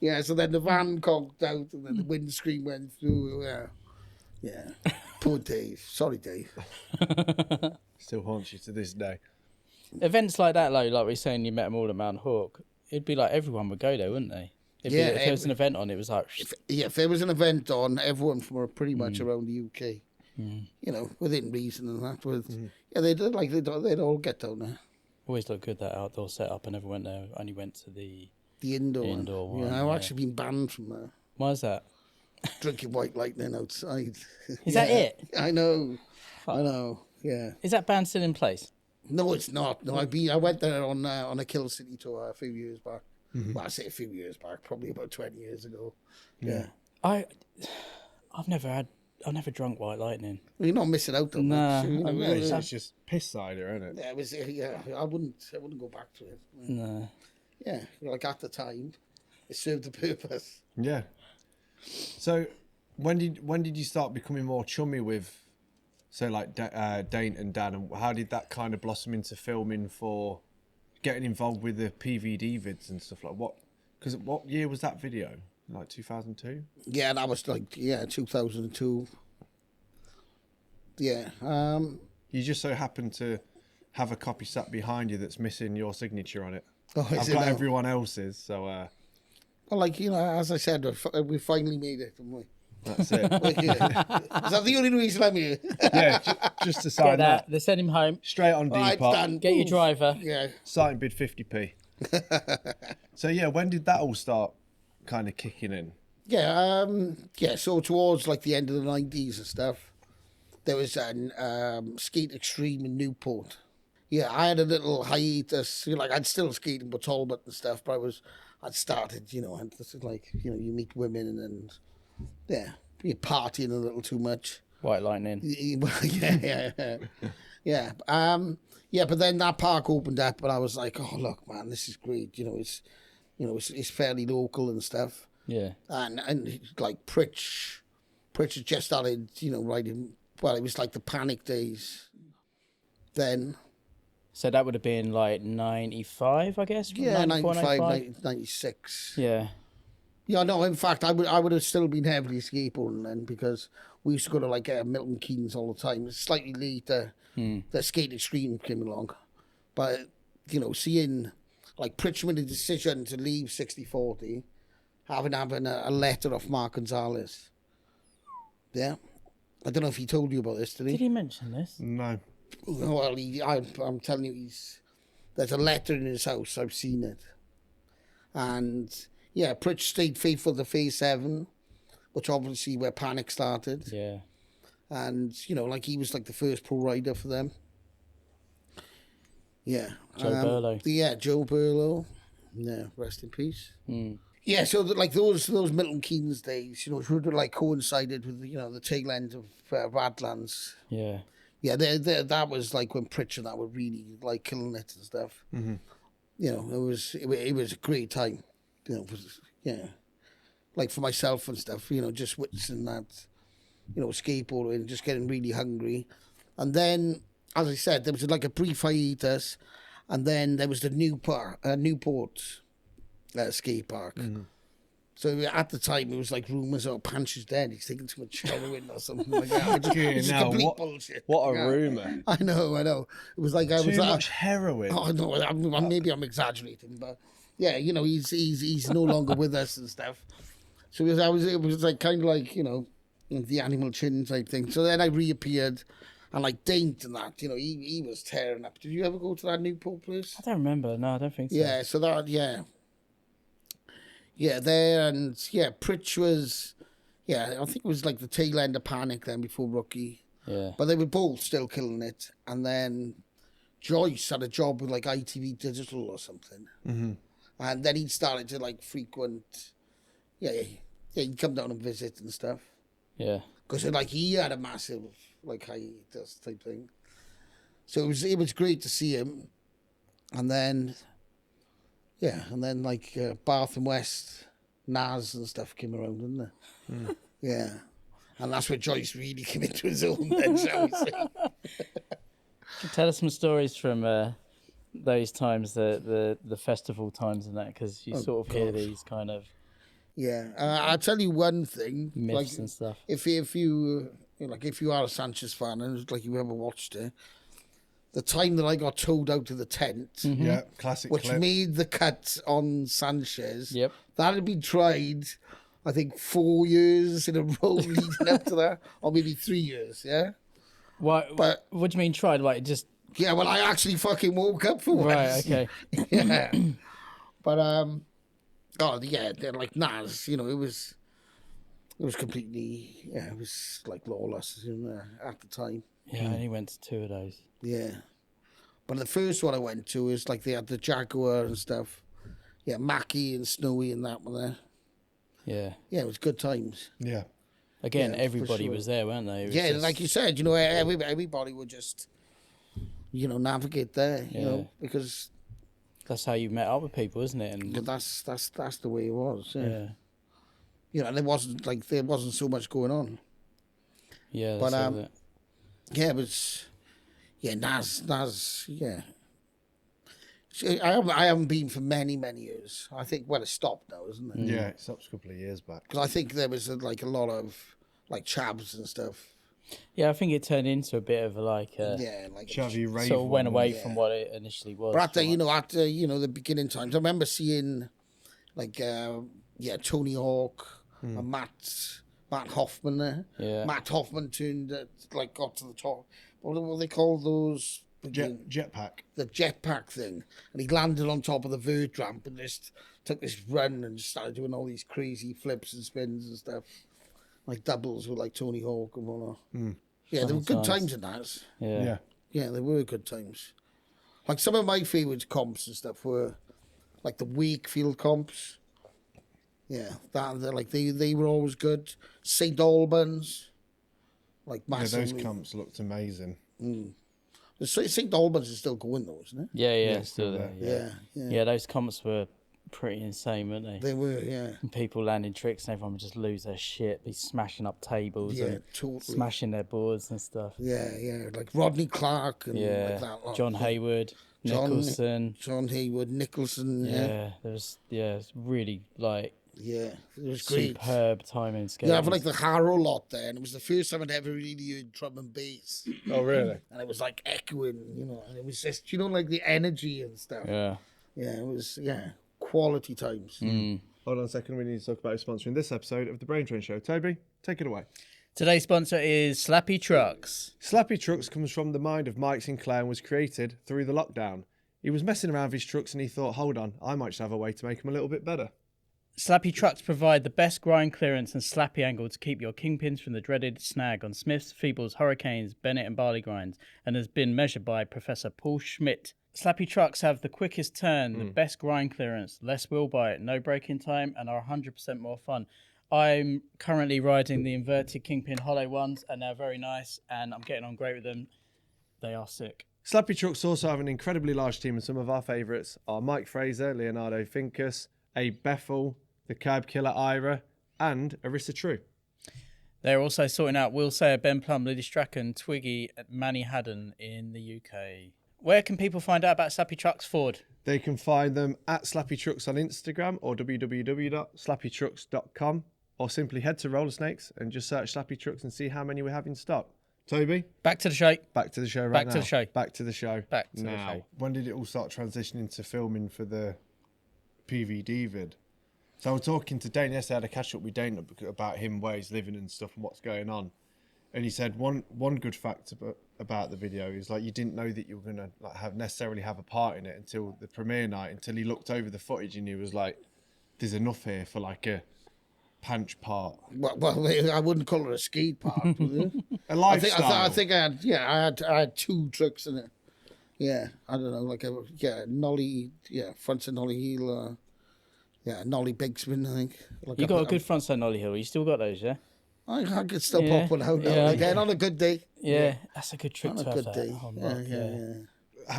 Yeah, so then the van conked out and then the windscreen went through. Yeah. Poor Dave. Sorry, Dave.
Still haunts you to this day.
Events like that, like we were saying, you met them all at Mount Hawk. It'd be like everyone would go there, wouldn't they? If there was an event on, it was like...
If there was an event on, everyone from pretty much around the UK, you know, within reason and that. They'd all get down there.
Always looked good, that outdoor setup. I never went there. I only went to the
indoor one. Yeah, I've actually been banned from there.
Why is that?
Drinking White Lightning outside.
Is that it?
I know. I know, yeah.
Is that ban still in place?
No, it's not. No, I went there on a Kill City tour a few years back. Well, I say a few years back, probably about 20 years ago. Yeah.
I've never drunk White Lightning.
Well, you're not missing out on
Nah,
that.
It's just piss cider, isn't it?
Yeah, I wouldn't go back to it.
No.
Yeah, like at the time, it served a purpose.
Yeah. So, when did you start becoming more chummy with, so like Dainton and Dan, and how did that kind of blossom into filming for getting involved with the PVD vids and stuff like what? Because what year was that video? Like 2002?
Yeah, that was like 2002. Yeah.
You just so happen to have a copy sat behind you that's missing your signature on it.
Oh,
I've got everyone else's, so.
Well, like, you know, as I said, we finally made it, haven't we?
That's it.
Like, is that the only reason I'm here?
Yeah, just to
Get
sign
that.
that.
They send him home.
Straight on
Right,
Depop.
Dan.
Get your
Oof.
driver.
Yeah.
Starting bid 50p. So yeah, when did that all start kind of kicking in?
Yeah, so towards like the end of the 90s and stuff, there was an Skate Extreme in Newport. Yeah, I had a little hiatus. You know, like, I'd still skate in Port Talbot and stuff, but I'd started, you know, and this is like, you know, you meet women and yeah, you're partying a little too much.
White lightning.
Yeah. But then that park opened up, and I was like, oh look, man, this is great. It's fairly local and stuff.
Yeah.
And like Pritchard just started, you know, riding. Well, it was like the panic days. Then.
So that would have been like 95, I guess.
Yeah,
94,
95, 96.
Yeah.
Yeah, no, in fact, I would have still been heavily skateboarding then, because we used to go to like Milton Keynes all the time. Slightly later, the Skate Extreme came along. But, you know, seeing like Pritchard made a decision to leave 60-40, having a letter off Mark Gonzalez. Yeah. I don't know if he told you about this, did he?
Did he mention this?
No.
Well, I'm telling you, there's a letter in his house. I've seen it. And yeah, Pritch stayed faithful to Phase 7, which obviously where Panic started.
Yeah.
And, you know, like, he was like the first pro rider for them. Yeah.
Joe Burlow.
Yeah, Joe Burlow. Yeah, rest in peace.
Mm.
Yeah, so like those Milton Keynes days, you know, would have like coincided with, you know, the tail end of Radlands.
Yeah.
Yeah, that was like when Pritchard that were really like killing it and stuff.
Mm-hmm.
You know, it was a great time. You know, like for myself and stuff. You know, just witnessing that. You know, skateboarding, just getting really hungry, and then, as I said, there was like a brief hiatus, and then there was the Newport skate park. Mm-hmm. So at the time, it was like rumours, oh, Pancho's dead. He's taking too much heroin or something like that. Just complete bullshit.
What a rumour.
I know. It was like
too much heroin.
Oh, no, maybe I'm exaggerating, but yeah, you know, he's no longer with us and stuff. So it was like kind of like, you know, the Animal Chin type thing. So then I reappeared, and like Dainton and that, you know, he was tearing up. Did you ever go to that Newport place?
I don't remember. No, I don't think so.
Yeah, so that, yeah. Yeah, there, and yeah, Pritch was, yeah, I think it was like the tail end of Panic then before Rookie.
Yeah.
But they were both still killing it. And then Joyce had a job with like ITV Digital or something. Mm-hmm. And then he started to like frequent, he'd come down and visit and stuff.
Yeah. Because
like he had a massive like hiatus type thing. So it was great to see him. And then... yeah, and then like Bath and West, Nass and stuff came around, didn't they? Mm. Yeah, and that's where Joyce really came into his own then, shall we say.
Tell us some stories from those times, the festival times and that, because you sort of hear these kind of...
yeah, I'll tell you one thing.
Myths
like,
and stuff.
If you like, if you are a Sanchez fan and like you ever watched it, the time that I got towed out of the tent,
Mm-hmm.
Yeah, classic
which
clip.
made the cut on Sanchez,
Yep.
that had been tried, I think, 4 years in a row leading up to that, or maybe 3 years, yeah?
What do you mean tried? Like, just...
Yeah, well, I actually fucking woke up for once.
Right, okay.
Yeah. But, they're like Nass, you know, it was completely, it was like lawless at the time.
Yeah, I only went to 2 of those.
Yeah. But the first one I went to is like they had the Jaguar and stuff. Yeah, Mackie and Snowy and that one there.
Yeah.
Yeah, it was good times.
Yeah.
Again,
Yeah,
everybody
sure.
was there, weren't they? It was
Yeah,
just...
like you said, you know, everybody would just, you know, navigate there, you know, because...
that's how you met up with people, isn't it? And
But that's the way it was, yeah. you know, there wasn't so much going on.
Yeah,
But,
that's it.
Yeah, it was, yeah, Nass, yeah. See, I haven't been for many, many years. I think, well, it stopped now, isn't it?
Yeah, it stopped a couple of years back.
Because I think there was like a lot of like chavs and stuff.
Yeah, I think it turned into a bit of like
Yeah, like
Chavy rave.
sort of went away
yeah.
from what it initially was.
But after the beginning times, I remember seeing like Tony Hawk and Matt Hoffman there.
Yeah.
Matt Hoffman got to the top. What do they call those?
Jetpack.
The jetpack thing, and he landed on top of the vert ramp and just took this run and just started doing all these crazy flips and spins and stuff, like doubles with like Tony Hawk and whatnot. Yeah, there were good times in that.
Yeah.
Yeah, there were good times. Like some of my favourite comps and stuff were like the Wakefield comps. Yeah, they were always good. St Albans, like massive.
Yeah, those comps looked amazing.
St Albans is still going though, isn't it?
Yeah,
it's
it's still
still
there.
Yeah.
Yeah, those comps were pretty insane, weren't they?
They were, yeah.
And people landing tricks and everyone would just lose their shit, be smashing up tables
Yeah,
and
totally.
smashing their boards and stuff.
Yeah, like Rodney Clark and
Yeah,
like that lot.
John Hayward, Nicholson.
John Hayward, Nicholson,
Yeah, there was it's really like
yeah, it was great.
superb timing skating.
Yeah, for like the Harrow lot there, and it was the first time I'd ever really heard drum and bass,
Oh, really?
and it was like echoing, and it was just, like the energy and stuff.
Yeah.
Yeah, it was, quality times.
Hold on a second. We need to talk about sponsoring this episode of the Brain Train Show. Toby, take it away.
Today's sponsor is Slappy Trucks.
Slappy Trucks comes from the mind of Mike Sinclair and was created through the lockdown. He was messing around with his trucks and he thought, hold on, I might just have a way to make them a little bit better.
Slappy Trucks provide the best grind clearance and slappy angle to keep your kingpins from the dreaded snag on Smiths, Feebles, Hurricanes, Bennett and Barley grinds, and has been measured by Professor Paul Schmidt. Slappy Trucks have the quickest turn, the best grind clearance, less wheel bite, no braking time, and are 100% more fun. I'm currently riding the inverted kingpin hollow ones, and they're very nice, and I'm getting on great with them. They are sick.
Slappy Trucks also have an incredibly large team, and some of our favourites are Mike Fraser, Leonardo Finkus, Abe Bethel, the Cab Killer Ira, and Arissa True.
They're also sorting out Will Sayer, Ben Plum, Liddy Strachan, Twiggy, and Manny Haddon in the UK. Where can people find out about Slappy Trucks, Forde?
They can find them at Slappy Trucks on Instagram or www.slappytrucks.com, or simply head to Rollersnakes and just search Slappy Trucks and see how many we have in stock. Toby?
Back to the show.
Back to the show right
Back
now.
to the show.
Back to the show.
Back to
now.
the show.
When did it all start transitioning to filming for the PVD vid? So I was talking to Dane yesterday. I had a catch up with Dane about him, where he's living and stuff and what's going on. And he said one good fact about the video is like you didn't know that you were gonna necessarily have a part in it until the premiere night, until he looked over the footage and he was like, "There's enough here for like a punch part."
Well, I wouldn't call it a skate park, would you?
A lifestyle.
I think I had two tricks in it. Yeah, I don't know, like nollie, front and nollie heel, nollie big spin, I think. Like
You got a good frontside nollie hill. You still got those, yeah?
I could still pop one out now and again on a good day.
Yeah, that's a good trick
On
to
a
have
good
that.
day.
Oh, Mark,
Yeah.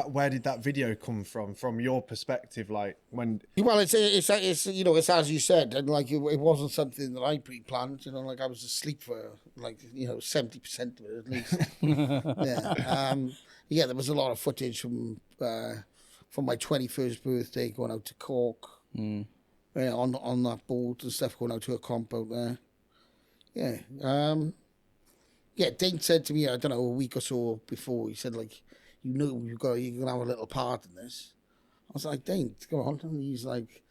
Where did that video come from your perspective? Like when?
Well, it's it's as you said, and like it wasn't something that I pre-planned. Like I was asleep for 70% of it at least. There was a lot of footage from my 21st birthday going out to Cork, on that boat and stuff, going out to a comp out there. Dane said to me, I don't know, a week or so before, he said, like, you're gonna have a little part in this. I was like, Dane, come on. And he's like,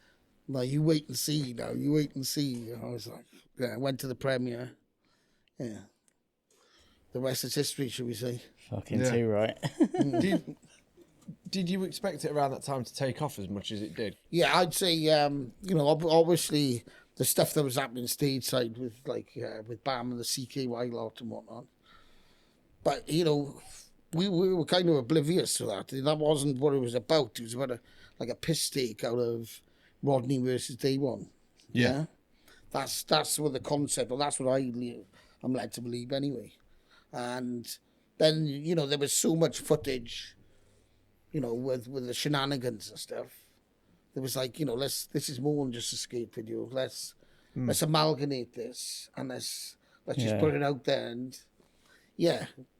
you wait and see now, you wait and see. And I was like, I went to the premiere. Yeah. The rest is history, should we say.
Fucking too right.
Did you expect it around that time to take off as much as it did?
Yeah, I'd say, obviously the stuff that was happening stateside with with BAM and the CKY lot and whatnot. But, we were kind of oblivious to that. That wasn't what it was about. It was about a piss take out of Rodney versus Day One.
Yeah.
That's what the concept, or that's what I'm led to believe anyway. And then, there was so much footage, with the shenanigans and stuff. There was like, this is more than just a skate video. Let's let's amalgamate this and let's just put it out there. And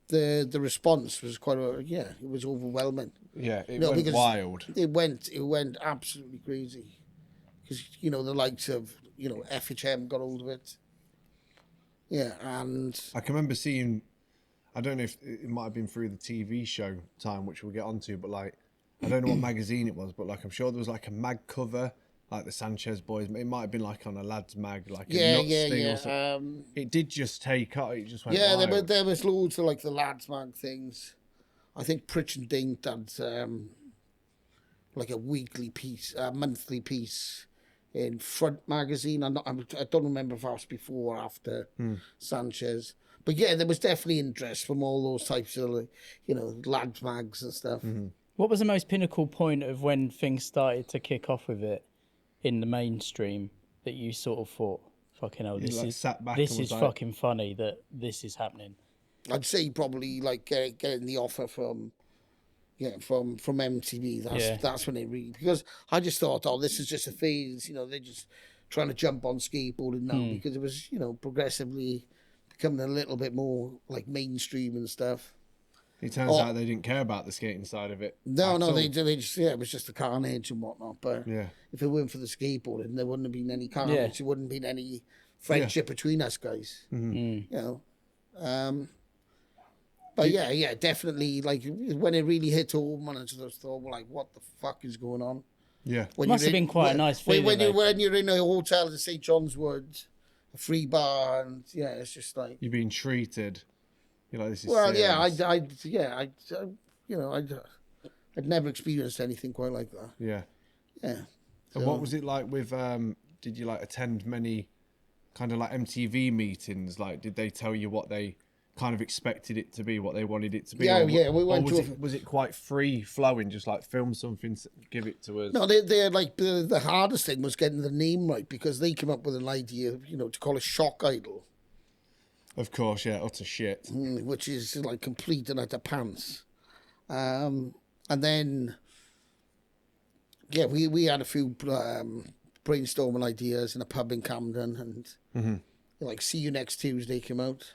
the response was it was overwhelming.
Yeah, it went wild.
It went absolutely crazy. Because, the likes of, FHM got hold of it. Yeah, and...
I can remember seeing, I don't know if it might have been through the TV show time, which we'll get onto, but like, I don't know what magazine it was, but like, I'm sure there was like a mag cover, like the Sanchez boys. It might have been like on a lad's mag, like a nuts thing or something. It did just take up, it just went wild.
There was loads of like the lads mag things. I think Pritchard Dainton had like a weekly piece, a monthly piece in Front magazine. I don't remember if that was before or after Sanchez. But yeah, there was definitely interest from all those types of, lads mags and stuff.
Mm-hmm.
What was the most pinnacle point of when things started to kick off with it in the mainstream that you sort of thought, fucking hell, this is fucking funny that this is happening?
I'd say probably like getting the offer from MTV. That's when it really, because I just thought, this is just a phase. They're just trying to jump on skateboarding now because it was, progressively becoming a little bit more like mainstream and stuff.
It turns out they didn't care about the skating side of it.
No, they just it was just the carnage and whatnot. But if it weren't for the skateboarding, there wouldn't have been any carnage. Yeah. There wouldn't have been any friendship between us guys. But definitely, like, when it really hit home, and I just thought, well, like, what the fuck is going on?
Yeah.
It must have been quite a nice feeling.
When you're in a hotel in St. John's Wood, a free bar, and, it's just like...
You're being treated. You're like, this is
serious. I'd never experienced anything quite like that.
Yeah.
Yeah.
And what was it like with, did you, like, attend many kind of, like, MTV meetings? Like, did they tell you what they... kind of expected it to be, what they wanted it to be?
We went
was it quite free flowing, just like film something, give it to us?
No, they're like the hardest thing was getting the name right, because they came up with an idea, to call it Shock Idol.
Of course, yeah, utter shit.
Which is like complete and utter pants. And then, we had a few brainstorming ideas in a pub in Camden, and like See You Next Tuesday came out.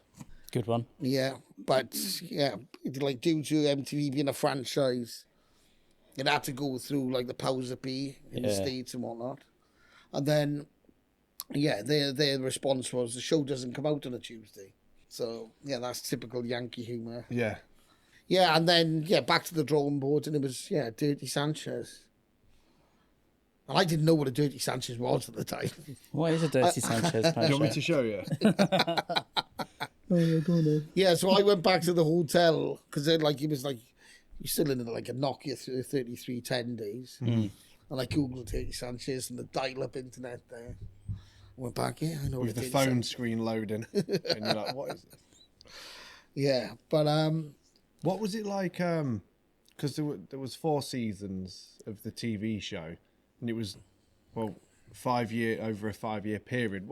Good one.
Yeah, but like due to MTV being a franchise, it had to go through like the powers that be in the States and whatnot. And then, their response was the show doesn't come out on a Tuesday. So that's typical Yankee humour.
Yeah.
Yeah, and then back to the drawing board, and it was Dirty Sanchez. And I didn't know what a Dirty Sanchez was at the time.
What is a Dirty Sanchez?
Do you want me to show you?
So I went back to the hotel because it was like you're still in like a Nokia 3310 days, and I googled Dirty Sanchez and the dial-up internet there. I went back, I know
with the phone screen loading, and you're like, what is it?
Yeah, but
what was it like? Because there was 4 seasons of the TV show, and it was over a 5-year period.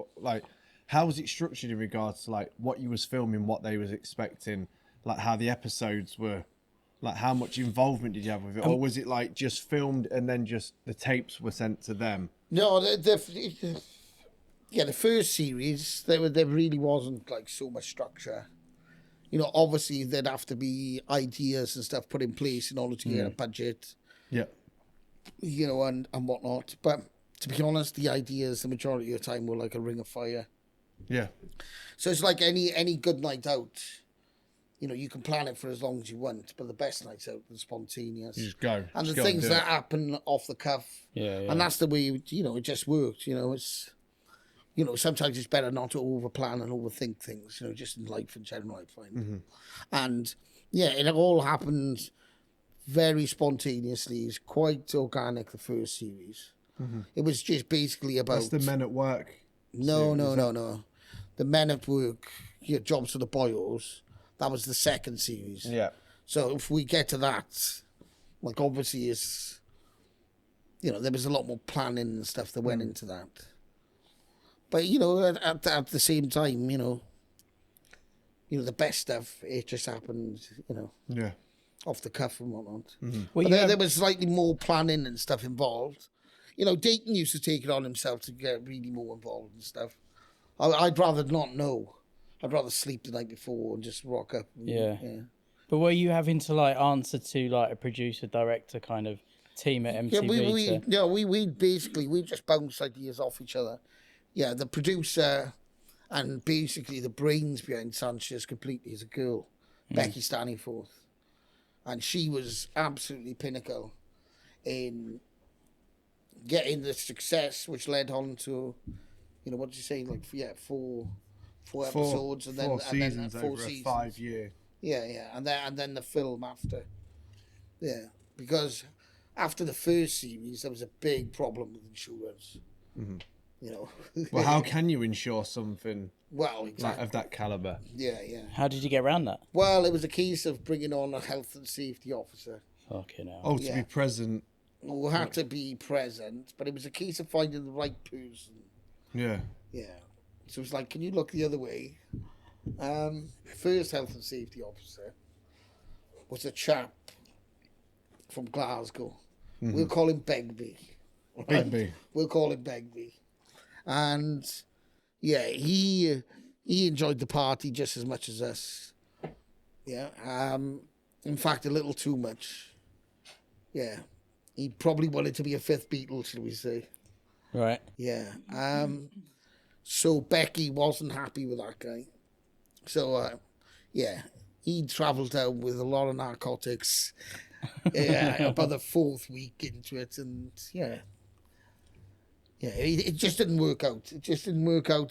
How was it structured in regards to like what you was filming, what they was expecting, like how the episodes were, like how much involvement did you have with it, or was it like just filmed and then just the tapes were sent to them?
No, the first series there really wasn't like so much structure. Obviously there'd have to be ideas and stuff put in place in order to get a budget.
Yeah.
And whatnot. But to be honest, the ideas the majority of the time were like a ring of fire.
Yeah.
So it's like any good night out, you can plan it for as long as you want, but the best nights out are spontaneous.
You just go.
And
just
the things that happen off the cuff.
Yeah.
And that's the way, it just works. It's, sometimes it's better not to overplan and overthink things, just in life in general, I find. And it all happened very spontaneously. It's quite organic, the first series. It was just basically about...
That's the Men at Work.
No. The Men at Work, Jobs for the Boyos, that was the second series.
Yeah.
So if we get to that, like obviously it's, there was a lot more planning and stuff that went into that. But, at the same time, the best stuff, it just happened, off the cuff and whatnot.
Well,
but there was slightly more planning and stuff involved. you know, Dainton used to take it on himself to get really more involved and stuff. I'd rather not know. I'd rather sleep the night before and just rock up.
Yeah. But were you having to like answer to like a producer director kind of team at MTV?
Yeah, we basically we just bounce ideas off each other. Yeah, the producer and basically the brains behind Sanchez completely is a girl, Becky Stanyforth, and she was absolutely pinnacle in getting the success which led on to, you know, what did you say, like four episodes and then
four seasons
four
over
seasons.
a 5 year.
Yeah, and then the film after. Yeah, because after the first series there was a big problem with insurance.
Mm-hmm.
You know.
Well, how can you insure something
exactly.
like, of that caliber?
Yeah.
How did you get around that?
Well, it was a case of bringing on a health and safety officer.
Fucking hell.
Oh, to be present.
Who had to be present, but it was a case of finding the right person.
Yeah.
Yeah. So it was like, can you look the other way? First health and safety officer was a chap from Glasgow. Mm-hmm. We'll call him Begbie. Right?
Begbie.
We'll call him Begbie. And yeah, he enjoyed the party just as much as us. Yeah. In fact, a little too much. Yeah. He probably wanted to be a fifth Beatle, shall we say.
Right.
Yeah. So Becky wasn't happy with that guy. So, he travelled down with a lot of narcotics about the fourth week into it. And, it just didn't work out.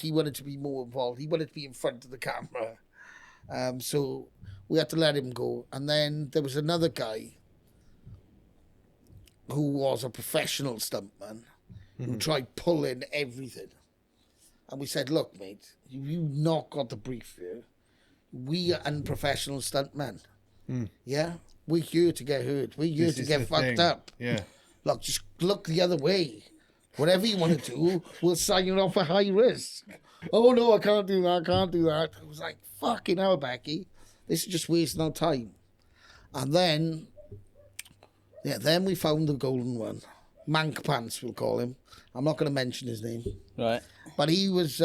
He wanted to be more involved. He wanted to be in front of the camera. So we had to let him go. And then there was another guy who was a professional stuntman who tried pulling everything. And we said, look, mate, you've not got the brief here. We are unprofessional stuntmen. Yeah? We're here to get hurt. We're here to get fucked up.
Yeah.
Look, just look the other way. Whatever you want to do, we'll sign you off for high risk. Oh, no, I can't do that. I was like, fucking hell, Becky. This is just wasting our time. And then we found the golden one. Mank Pants, we'll call him. I'm not going to mention his name.
Right.
But he was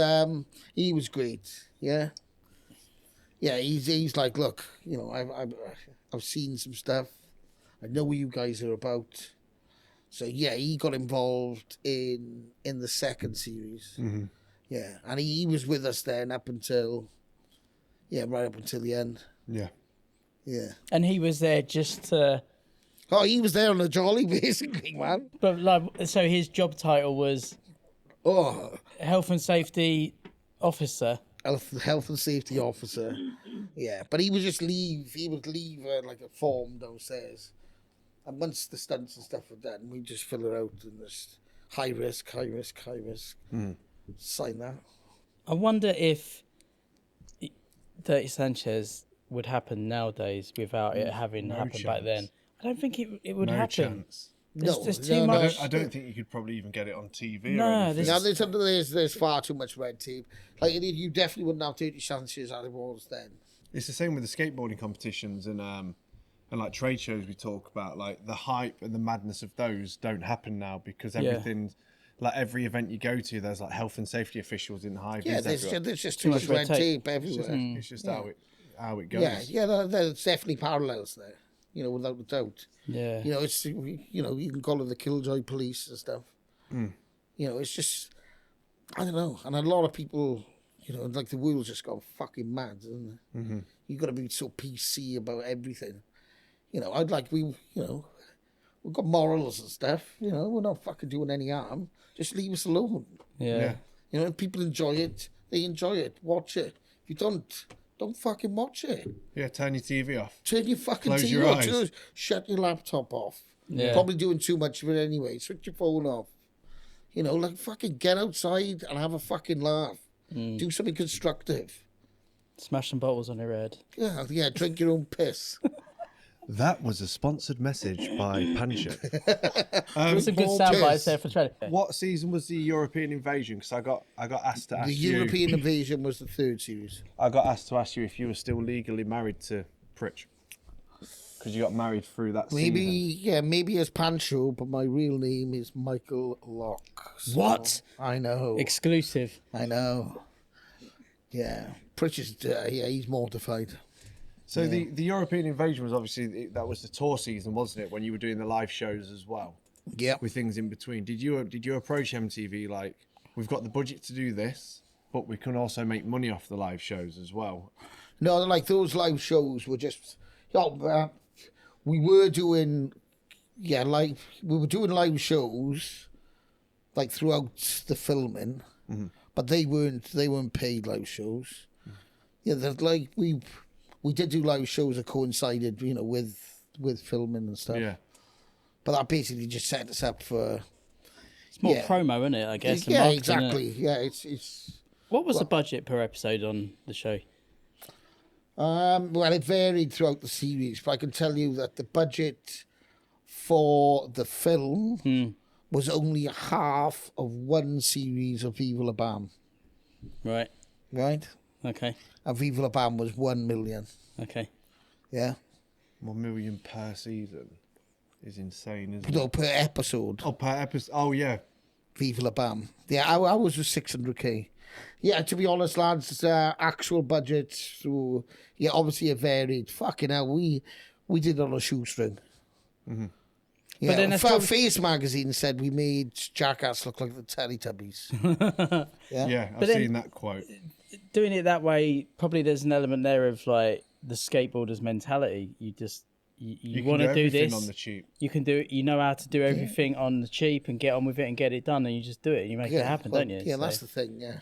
great. Yeah. Yeah, he's like, look, you know, I've seen some stuff. I know what you guys are about. So yeah, he got involved in the second series. Mm-hmm. Yeah, and he was with us then right up until the end.
Yeah.
Yeah.
And he was there just to...
Oh, he was there on a jolly, basically, man.
But like, so his job title was health and safety officer.
Health and safety officer. Yeah, but he would just leave. He would leave like a form downstairs, and once the stunts and stuff were done, we'd just fill it out and just high risk. Sign that.
I wonder if Dirty Sanchez would happen nowadays without it having happened back then. I don't think it would happen.
Chance.
There's too much.
I don't think you could probably even get it on TV.
No,
there's far too much red tape. Like you definitely wouldn't have Dirty Sanchez as it was then.
It's the same with the skateboarding competitions and like trade shows we talk about. Like the hype and the madness of those don't happen now because everything's like every event you go to, there's like health and safety officials in high vis.
Yeah, there's just too much red tape everywhere.
It's just how it goes.
Yeah, there's definitely parallels there. You know, without a doubt.
Yeah.
You know, it's, you know, you can call it the Killjoy police and stuff. You know, it's just, I don't know. And a lot of people, you know, like the world's just gone fucking mad, isn't it? Mm-hmm. You've got to be so PC about everything. You know, we've got morals and stuff. You know, we're not fucking doing any harm. Just leave us alone.
Yeah.
You know, if people enjoy it, they enjoy it. Watch it. If you don't fucking watch it.
Yeah, turn your TV off.
Turn your fucking
Close
TV
your
off.
eyes.
Shut your laptop off.
Yeah.
You're probably doing too much of it anyway. Switch your phone off. You know, like fucking get outside and have a fucking laugh. Do something constructive.
Smash some bottles on your head.
Yeah, drink your own piss.
That was a sponsored message by Pancho.
Some good sound bites there for training.
What season was the European invasion? Because I got asked to ask you.
The European invasion was the third series.
I got asked to ask you if you were still legally married to Pritch. because you got married through that
Maybe,
season.
yeah, maybe as Pancho, but my real name is Michael Locke. So,
What?
I know.
Exclusive.
I know. Yeah. Pritchard's, yeah, he's mortified.
So the European invasion was obviously, that was the tour season, wasn't it? When you were doing the live shows as well.
Yeah.
With things in between. Did you approach MTV like, we've got the budget to do this, but we can also make money off the live shows as well?
No, like those live shows were just, we were doing, we were doing live shows, like throughout the filming, but they weren't paid live shows. Yeah, that like we did do live shows that coincided, with filming and stuff.
Yeah.
But that basically just set us up for.
It's more promo, isn't it? I guess. and
Yeah,
marketing,
exactly.
innit?
Yeah, it's.
What was the budget per episode on the show?
Well, it varied throughout the series, but I can tell you that the budget for the film was only half of one series of Viva La Bam.
Right.
Right?
Okay.
And Viva La Bam was 1 million.
Okay.
Yeah?
1 million per season is insane, isn't
No,
it?
per episode.
Oh, per episode. Oh, yeah.
Viva La Bam. Yeah, ours was 600k. Yeah, to be honest, lads, actual budget, so yeah, obviously it varied. Fucking hell, we did it on a shoestring. Yeah,
But then that's probably-
Face Magazine said we made Jackass look like the Teletubbies.
Yeah, I've
But then-
seen that quote.
Doing it that way, probably there's an element there of like the skateboarder's mentality. You just you
can
want to do
everything
this
on the cheap.
You can do it. You know how to do everything on the cheap and get on with it and get it done, and you just do it. You make it happen,
well,
don't you?
Yeah,
So-
that's the thing, yeah.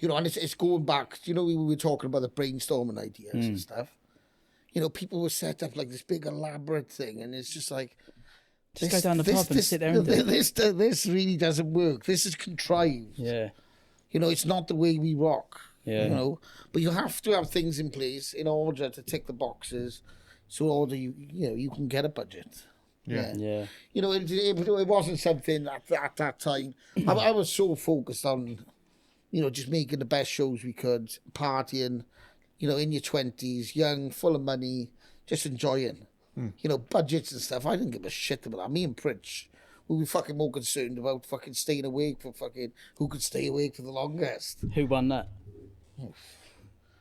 And it's going back, we were talking about the brainstorming ideas and stuff. People were set up like this big elaborate thing, and it's just like...
Just go down the pub and sit there and do it.
This really doesn't work. This is contrived.
Yeah.
It's not the way we rock.
Yeah.
But you have to have things in place in order to tick the boxes, so order you can get a budget.
Yeah.
Yeah.
It wasn't something at that time. I was so focused on, just making the best shows we could, partying, in your 20s, young, full of money, just enjoying. Budgets and stuff. I didn't give a shit about that. Me and Pritch, we were fucking more concerned about fucking staying awake for who could stay awake for the longest.
Who won that?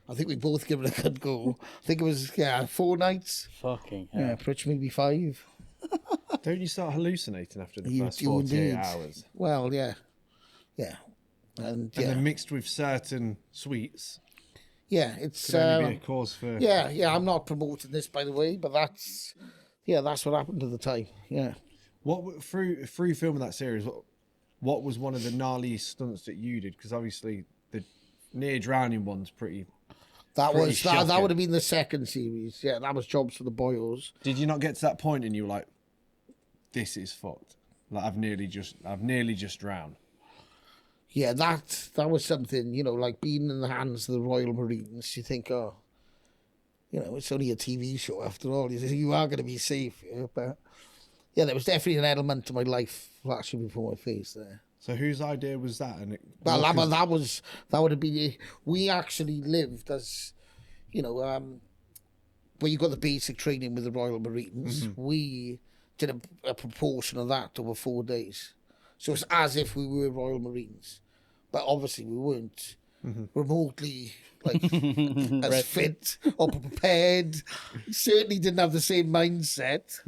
I think we both give it a good go. I think it was 4 nights.
Fucking hell.
Yeah, Pritch maybe 5.
Don't you start hallucinating after the
You
first
do
48
indeed.
hours?
Well, yeah. And
And
yeah.
then mixed with certain sweets,
Yeah, it's
could only be a cause for...
yeah. I'm not promoting this, by the way, but that's what happened at the time. Yeah,
What through filming that series? What was one of the gnarliest stunts that you did? Because obviously the near drowning one's pretty.
that
Pretty
was
shocking.
that would have been the second series. Yeah, that was Jobs for the Boyles.
Did you not get to that point and you were like, "This is fucked"? Like I've nearly just drowned.
Yeah, that was something. Like being in the hands of the Royal Marines. You think, oh, it's only a TV show after all. You are going to be safe. Yeah, but yeah, there was definitely an element to my life flashing before my face there.
So whose idea was that? And
Well, that would have been. We actually lived as, where you got the basic training with the Royal Marines. We did a proportion of that over 4 days, so it's as if we were Royal Marines, but obviously we weren't remotely like as fit or prepared. Certainly didn't have the same mindset.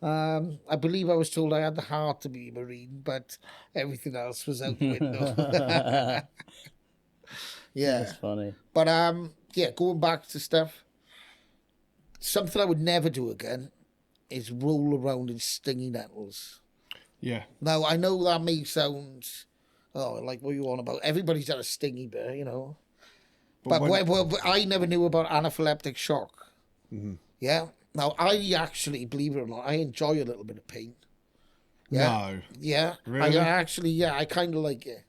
I believe I was told I had the heart to be a Marine, but everything else was out the window. Yeah,
That's funny.
but going back to stuff, something I would never do again is roll around in stingy nettles.
yeah,
Now I know that may sound, like what you on about. Everybody's had a stingy bit, But I never knew about anaphylactic shock. Yeah. Now I actually, believe it or not, I enjoy a little bit of pain. Yeah.
no,
Yeah.
Really?
I kind of like it.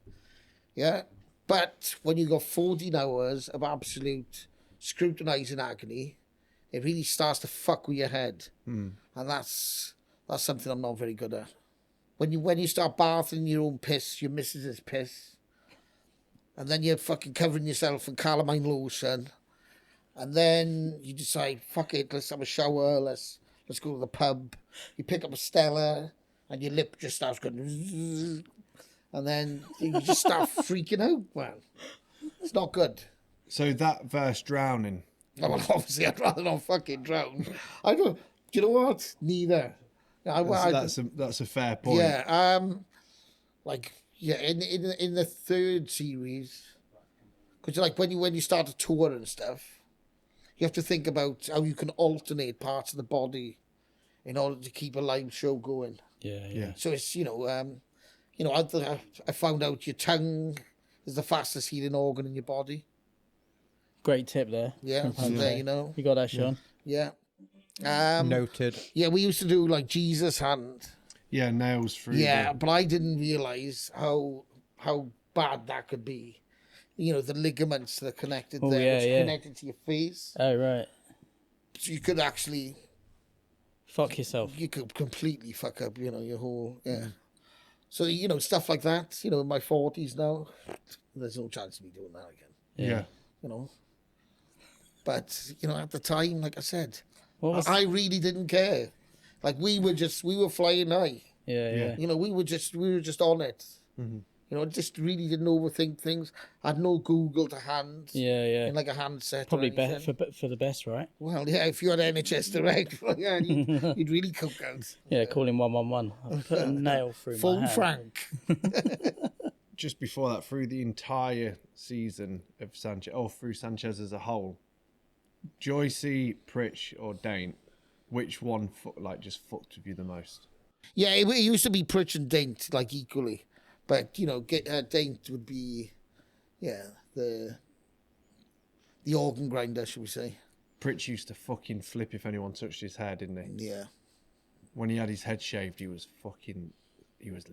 Yeah. But when you got 14 hours of absolute scrutinizing agony, it really starts to fuck with your head. And that's something I'm not very good at. When you start bathing in your own piss, your missus's piss, and then you're fucking covering yourself in calamine lotion, and then you decide, fuck it, let's have a shower, let's let's go to the pub. You pick up a Stella, and your lip just starts going, zzz, and then you just start freaking out, man. It's not good.
So that verse drowning.
Well, obviously, I'd rather not fucking drown. I don't. Do you know what? Neither.
That's a fair point.
Yeah. In the third series, because like when you start a tour and stuff, you have to think about how you can alternate parts of the body in order to keep a live show going.
Yeah.
So it's I found out your tongue is the fastest healing organ in your body.
Great tip there.
Yeah, so there you know.
You got that, Sean?
Yeah.
Noted.
Yeah, we used to do like Jesus hand.
Yeah, nails through.
Yeah, but I didn't realise how bad that could be. You know, the ligaments that are connected there, which connected to your face.
Oh, right.
So you could actually...
Fuck yourself.
You could completely fuck up, you know, your whole... Yeah. So, you know, stuff like that, you know, in my 40s now, there's no chance of me doing that again.
Yeah.
You know? But, you know, at the time, like I said,
I
really didn't care. Like, we were flying high.
Yeah.
You know, we were just on it.
Mm-hmm.
You know, just really didn't overthink things. I had no Google to hand.
Yeah.
In like a handset.
Probably for the best, right?
Well, yeah, if you had NHS Direct, yeah, you'd really cook out.
Yeah, calling 111. I'll put a nail through
Phone
my hand.
Frank.
Just before that, through the entire season of Sanchez, or through Sanchez as a whole, Joyce, Pritch, or Daint, which one just fucked with you the most?
Yeah, it used to be Pritch and Daint, like equally. But, you know, Daint would be, the organ grinder, should we say.
Pritch used to fucking flip if anyone touched his hair, didn't he?
Yeah.
When he had his head shaved, he was...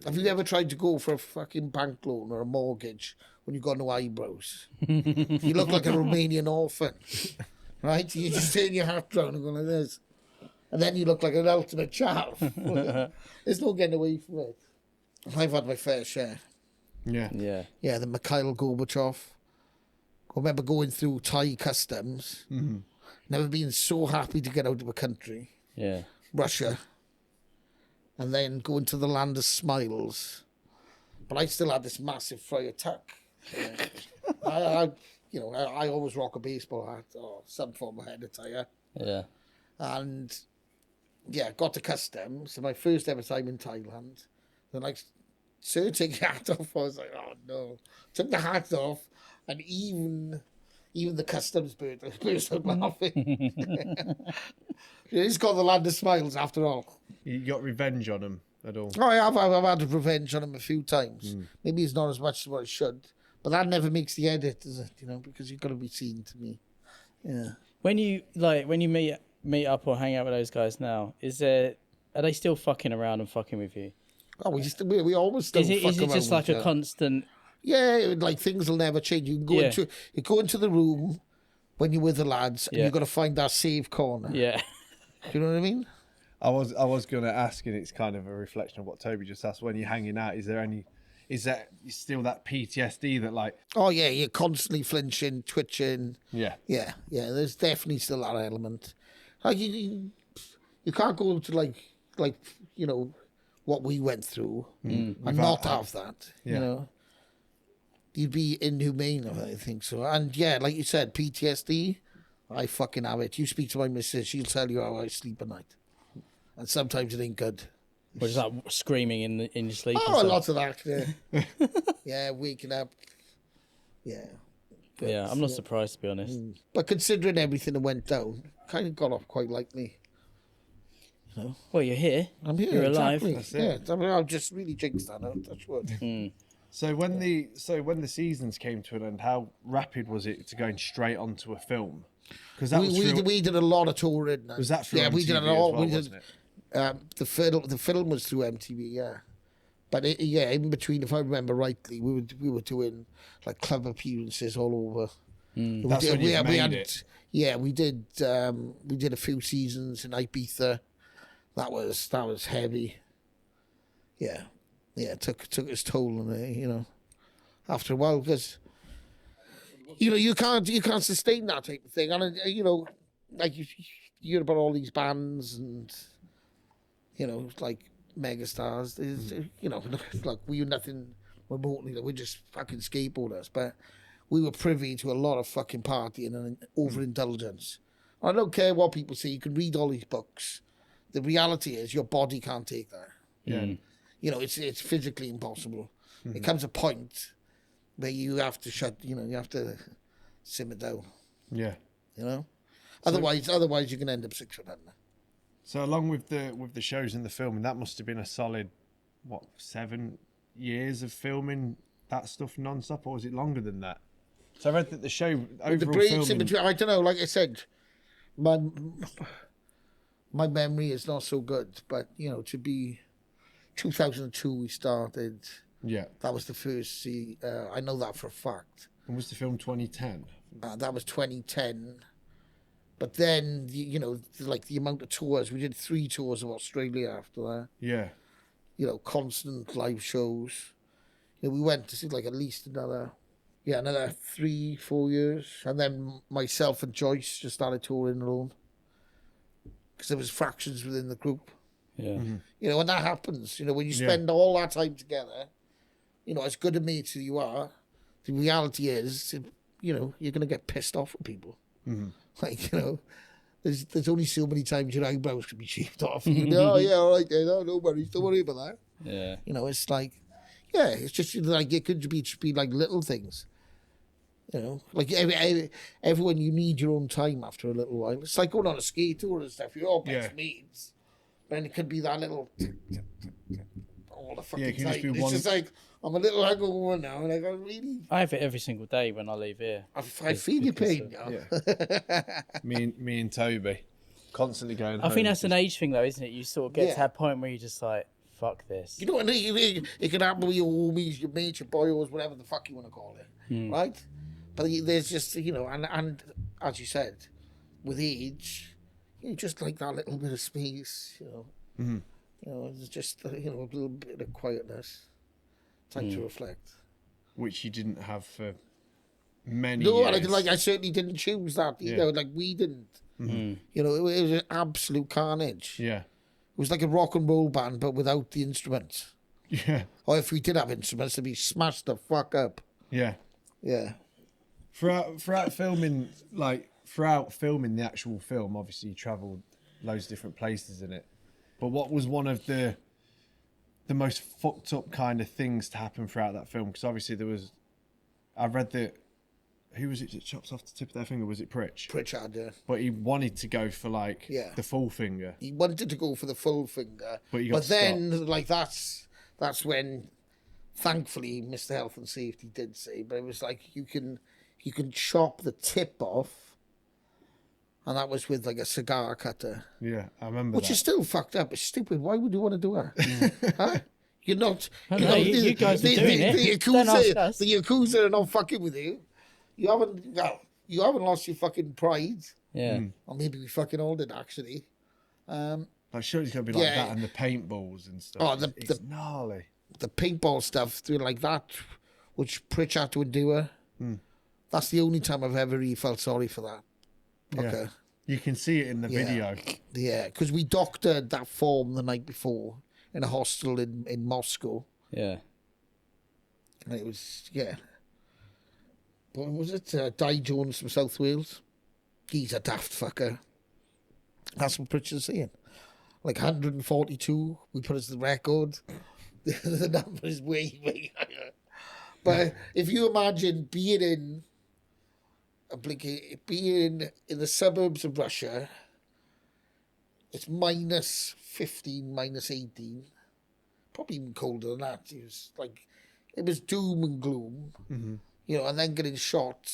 Have you ever tried to go for a fucking bank loan or a mortgage when you've got no eyebrows? You look like a Romanian orphan, right? You just turn your hat round and go like this. And then you look like an ultimate child. There's no getting away from it. I've had my fair share.
Yeah.
Yeah, the Mikhail Gorbachev. I remember going through Thai customs. Mm-hmm. Never been so happy to get out of a country.
Yeah.
Russia. And then going to the land of smiles. But I still had this massive friar tuck. I always rock a baseball hat or some form of head attire.
Yeah.
And yeah, got to customs. My first ever time in Thailand. They're like, sir, take your hat off. I was like, oh no. Took the hat off, and even the customs burst out laughing. It's called the land of smiles after all.
You got revenge on him at all?
Oh, I've had revenge on him a few times. Maybe it's not as much as what I should, but that never makes the edit, does it? You know, because you've got to be seen to me. Yeah.
When you meet up or hang out with those guys now, are they still fucking around and fucking with you?
Oh, we always still
Is it just like a constant?
Yeah, like things will never change. You can go into the room when you're with the lads, and you've got to find that safe corner.
Yeah.
Do you know what I mean?
I was going to ask, and it's kind of a reflection of what Toby just asked. When you're hanging out, is that still that PTSD that like?
Oh yeah, you're constantly flinching, twitching.
Yeah.
There's definitely still that element. Like you can't go to like you know what we went through and not have that.
Yeah.
You know, you'd be inhumane. I think so. And yeah, like you said, PTSD. I fucking have it. You speak to my missus, she'll tell you how I sleep at night, and sometimes it ain't good.
Or is that screaming in your sleep?
Oh, a lot of that. Yeah, yeah, waking up. Yeah. But,
yeah, I'm not surprised, to be honest.
But considering everything that went down, kind of got off quite lightly. You know?
Well, you're here.
I'm here.
You're
exactly.
alive.
Yeah, I mean, I'll just really jinx that out. That's what.
So when the seasons came to an end, how rapid was it to going straight onto a film? Because
we did a lot of touring.
Was that through MTV
we did it all.
Well, wasn't it?
The film was through MTV, yeah. But in between, if I remember rightly, we were doing like club appearances all over.
That's when you made it.
Yeah, we did a few seasons in Ibiza. That was heavy. Yeah, it took its toll on it, you know. After a while, because you know you can't sustain that type of thing, and you know, like you hear about all these bands and, you know, like megastars. You know, like we were nothing remotely. We're just fucking skateboarders, but we were privy to a lot of fucking partying and overindulgence. I don't care what people say. You can read all these books. The reality is your body can't take that.
Yeah.
You know, it's physically impossible. It comes a point where you have to you have to simmer down.
Yeah.
You know? Otherwise you're going to end up 6 foot under.
So along with the shows and the filming, that must have been a solid, 7 years of filming that stuff non-stop, or was it longer than that? So I read that the show overall
The breaks
filming...
in between, I don't know, like I said, my memory is not so good, but, you know, to be 2002 we started.
Yeah.
That was the first, I know that for a fact.
And was the film 2010?
That was 2010. But then, you know, like the amount of tours, we did 3 tours of Australia after that.
Yeah.
You know, constant live shows. You know, we went to see like at least another 3-4 years. And then myself and Joyce just started touring alone. Because there was fractions within the group.
Yeah.
You know, when that happens, you know, when you spend all that time together, you know, as good a mates as you are, the reality is, you know, you're going to get pissed off with people. Like, you know, there's only so many times your eyebrows can be shaved off. You know, oh, yeah, all right, then, no worries, don't worry about that.
Yeah.
You know, it's like, yeah, it's just like, it could be like little things. You know, like everyone, you need your own time after a little while. It's like going on a skate tour and stuff. You're all best mates. Then it could be that little all the fucking time. It's just like, I'm a little hungover now, and I go, really?
I have it every single day when I leave here.
I feel your pain now.
Yeah. me and Toby constantly going home.
I think that's an age thing, though, isn't it? You sort of get to that point where you're just like, fuck this.
You know, and it can happen with your homies, your mates, your boyos, whatever the fuck you want to call it, right? But there's just, you know, and as you said, with age, you just like that little bit of space, you know. You know, it's just, you know, a little bit of quietness, time to reflect.
Which you didn't have for many
years.
No,
I certainly didn't choose that, you know, like we didn't. You know, it was an absolute carnage.
Yeah.
It was like a rock and roll band, but without the instruments.
Yeah.
Or if we did have instruments, they'd be smashed the fuck up.
Yeah.
Yeah.
Throughout filming the actual film, obviously you travelled loads of different places in it. But what was one of the most fucked up kind of things to happen throughout that film? Because obviously I read that, who was it that chops off the tip of their finger? Was it Pritchard?
Pritchard, yeah.
But he wanted to go for the full finger.
He wanted to go for the full finger.
But
then, like, that's when, thankfully, Mr. Health and Safety did say, but it was like, you can chop the tip off. And that was with like a cigar cutter.
Yeah, I remember
Which is still fucked up. It's stupid. Why would you want to do that? Huh? You're not...
You guys are doing it.
The Yakuza are not fucking with you. You haven't lost your fucking pride.
Yeah.
Or maybe we fucking all did, actually.
Like, sure it's going to be like that and the paintballs and stuff.
Oh,
it's gnarly.
The paintball stuff, doing like that, which Pritchard had to endure. That's the only time I've ever really felt sorry for that. Okay.
Yeah. You can see it in the video.
Yeah, because we doctored that form the night before in a hostel in Moscow.
Yeah.
And it was, what was it? Di Jones from South Wales. He's a daft fucker. That's what Pritchard's saying. Like 142, we put as the record. The number is way, way higher. But if you imagine being in the suburbs of Russia, it's minus 15, minus 18, probably even colder than that. It was doom and gloom, you know, and then getting shot,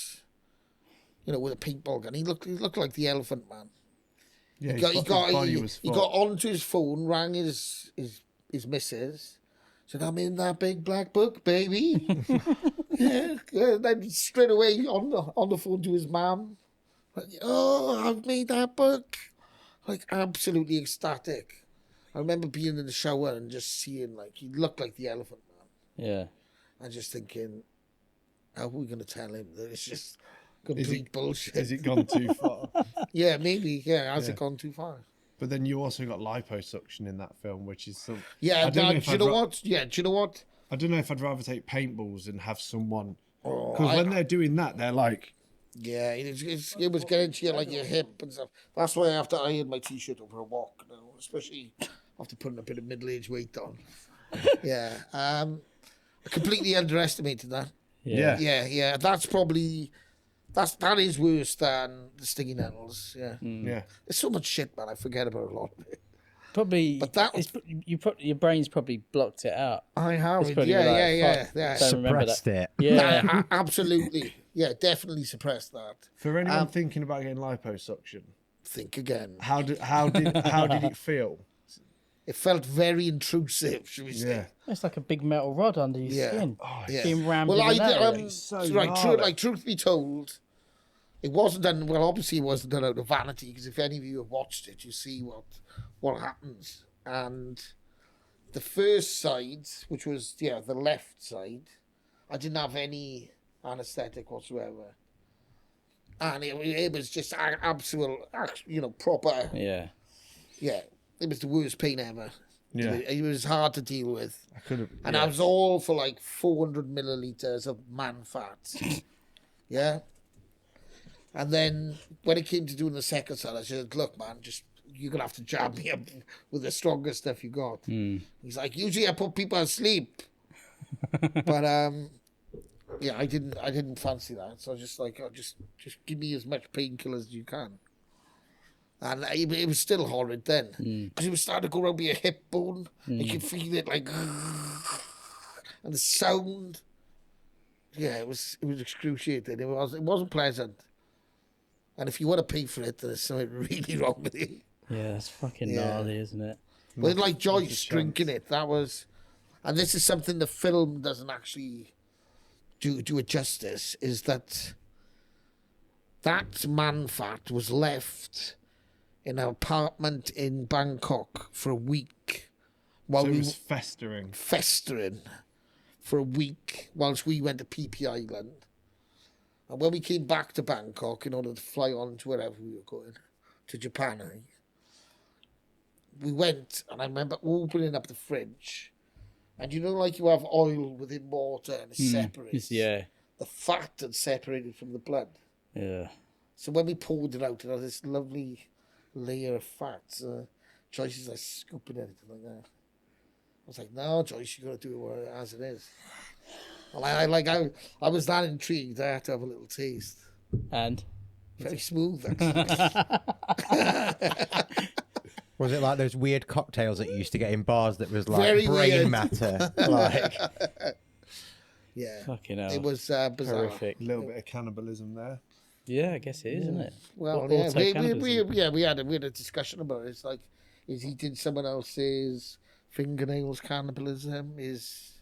you know, with a paintball gun. He looked like the Elephant Man.
Yeah,
he got onto his phone, rang his missus, said, "I'm in that big black book, baby." Yeah, then straight away on the phone to his mum. "Oh, I've made that book." Like, absolutely ecstatic. I remember being in the shower and just seeing, like, he looked like the Elephant Man.
Yeah.
And just thinking, how are we going to tell him that it's just, Complete bullshit.
Has it gone too far?
Yeah, maybe. Yeah, has it gone too far?
But then you also got liposuction in that film, which is some.
Yeah,
I don't know
do
if
you
I'd
know
ra-
what? Yeah, do you know what?
I don't know if I'd rather take paintballs and have someone.
Oh,
Because when they're doing that, they're like.
Yeah, it was getting to you like your hip and stuff. That's why after I had my t-shirt over a walk now, especially after putting a bit of middle-aged weight on. Yeah, I completely underestimated that.
Yeah.
Yeah. That's probably that is worse than the stinging nettles. Yeah,
Yeah.
there's so much shit, man. I forget about a lot of it.
Probably,
But that was-
your brain's probably blocked it out.
I have
It's
it.
probably
Yeah.
Don't remember
Suppressed
that.
it.
Yeah,
Nah, absolutely. Yeah, definitely suppress that.
For anyone thinking about getting liposuction,
Think again.
how did it feel?
It felt very intrusive, should we say?
Yeah.
it's like a big metal rod under your
Yeah.
skin.
Yeah.
Being rammed
Well,
in
I
there.
did,
so
right,
gnarly.
truth be told, it wasn't done. Well, obviously, it wasn't done out of vanity because if any of you have watched it, you see what happens. And the first side, which was the left side, I didn't have any anaesthetic whatsoever, and it was just absolute, proper.
Yeah.
Yeah, it was the worst pain ever.
Yeah.
It was hard to deal with.
I could have.
And I was all for like 400 millilitres of man fat. Yeah. And then when it came to doing the second side, I said, look, man, you're going to have to jab me up with the strongest stuff you got. He's like, usually I put people asleep. But, yeah, I didn't fancy that. So I was just like, just give me as much painkillers as you can. And it was still horrid then. Because it was starting to go around your hip bone. You could feel it like... And the sound... Yeah, it was excruciating. It wasn't pleasant. And if you want to pay for it, there's something really wrong with you.
Yeah, that's fucking
Yeah.
gnarly, isn't it?
But like Joyce drinking it, that was... And this is something the film doesn't actually do it justice, is that man fat was left in an apartment in Bangkok for a week. While
So it
we
was festering.
festering for a week whilst we went to PP Island. And when we came back to Bangkok in order to fly on to wherever we were going, to Japan, I think, we went, and I remember opening up the fridge, and like you have oil within water and it separates.
Yeah.
The fat had separated from the blood.
Yeah.
So when we poured it out, it had this lovely layer of fat. Joyce is like scooping at it like that. I was like, no, Joyce, you got to do it as it is. And I was that intrigued. I had to have a little taste.
And
Very smooth, actually.
Was it like those weird cocktails that you used to get in bars that was like
Very
brain
weird.
matter? Like,
Yeah.
fucking hell.
It was bizarre.
horrific.
A little bit of cannibalism there.
Yeah, I guess it is, isn't it?
Well,
Or
yeah,
auto-cannibalism.
we had a discussion about it. It's like, is eating someone else's fingernails cannibalism? Is,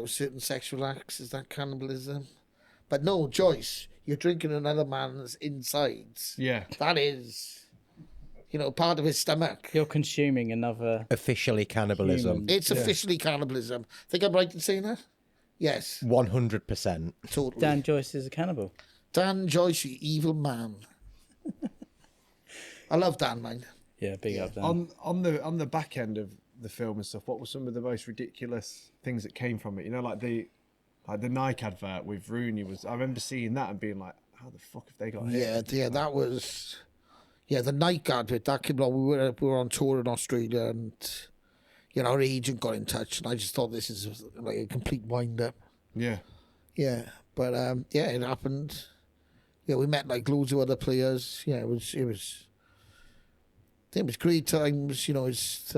certain sexual acts, is that cannibalism? But no, Joyce, you're drinking another man's insides.
Yeah.
That is, part of his stomach.
You're consuming another.
officially cannibalism.
Human.
It's officially cannibalism. Think I'm right in saying that? Yes,
100%.
totally.
Dan Joyce is a cannibal.
Dan Joyce, you evil man. I love Dan, man.
Yeah, big up Dan.
On the back end of the film and stuff, what were some of the most ridiculous things that came from it? Like the Nike advert with Rooney was. I remember seeing that and being like, how the fuck have they got here?
Yeah, that was... Yeah, the Nike advert, that came along. We were on tour in Australia and, our agent got in touch and I just thought this is like a complete wind-up.
Yeah.
Yeah, but, it happened. Yeah, we met like loads of other players. Yeah, it was great times, it's...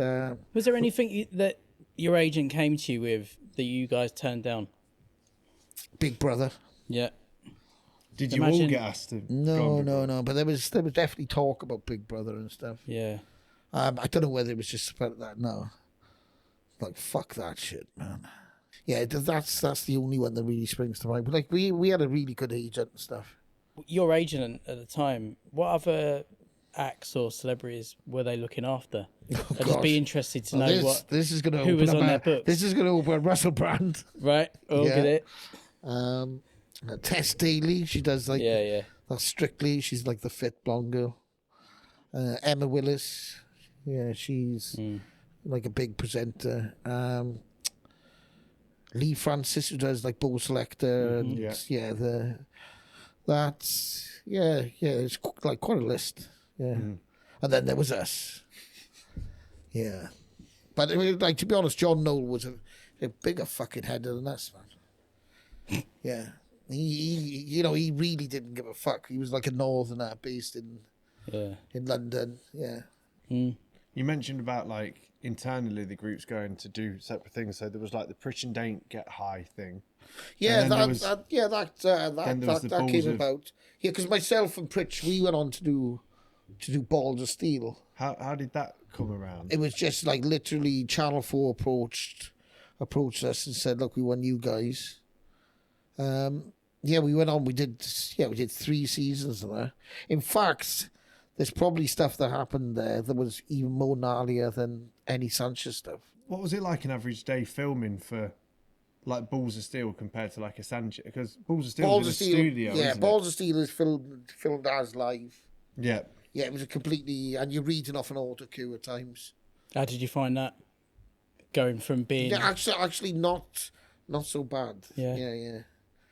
Was there anything that your agent came to you with that you guys turned down?
Big Brother.
Yeah.
Did you all
Imagine-
get asked to? go
No,
on
no. But there was definitely talk about Big Brother and stuff.
Yeah.
I don't know whether it was just about that. No, like fuck that shit, man. Yeah, that's the only one that really springs to mind. But like we had a really good agent and stuff.
Your agent at the time, what other acts or celebrities were they looking after? I'd just be interested to know
this is going to
who
open
was
up
on their books.
This is going to open Russell Brand.
Right? Oh,
Yeah.
get it.
Tess Daly, she does like
Yeah.
that's Strictly. She's like the fit blonde girl. Emma Willis, yeah, she's like a big presenter. Lee Francis, who does like Bow Selector, and it's like quite a list. Yeah, and then there was us. Yeah, but I mean, like to be honest, John Knoll was a bigger fucking header than us, man. Yeah, he really didn't give a fuck. He was like a northerner based in London. Yeah.
You mentioned about like internally the group's going to do separate things. So there was like the Pritchard Dainton Get High thing.
Yeah,
that
came about. Yeah, because myself and Pritch, we went on to do Balls of Steel.
How did that come around?
It was just like literally Channel 4 approached us and said, "Look, we want you guys." We went on. We did 3 seasons of that. In fact, there's probably stuff that happened there that was even more gnarlier than any Sanchez stuff.
What was it like an average day filming for like Balls of Steel compared to like a Sanchez? Because Balls of Steel was in a studio.
Yeah,
isn't
Balls
it?
of Steel is filmed as live.
Yeah.
Yeah, it was a completely, and you're reading off an auto cue at times.
How did you find that? Going from being...
Yeah, actually not so bad.
Yeah.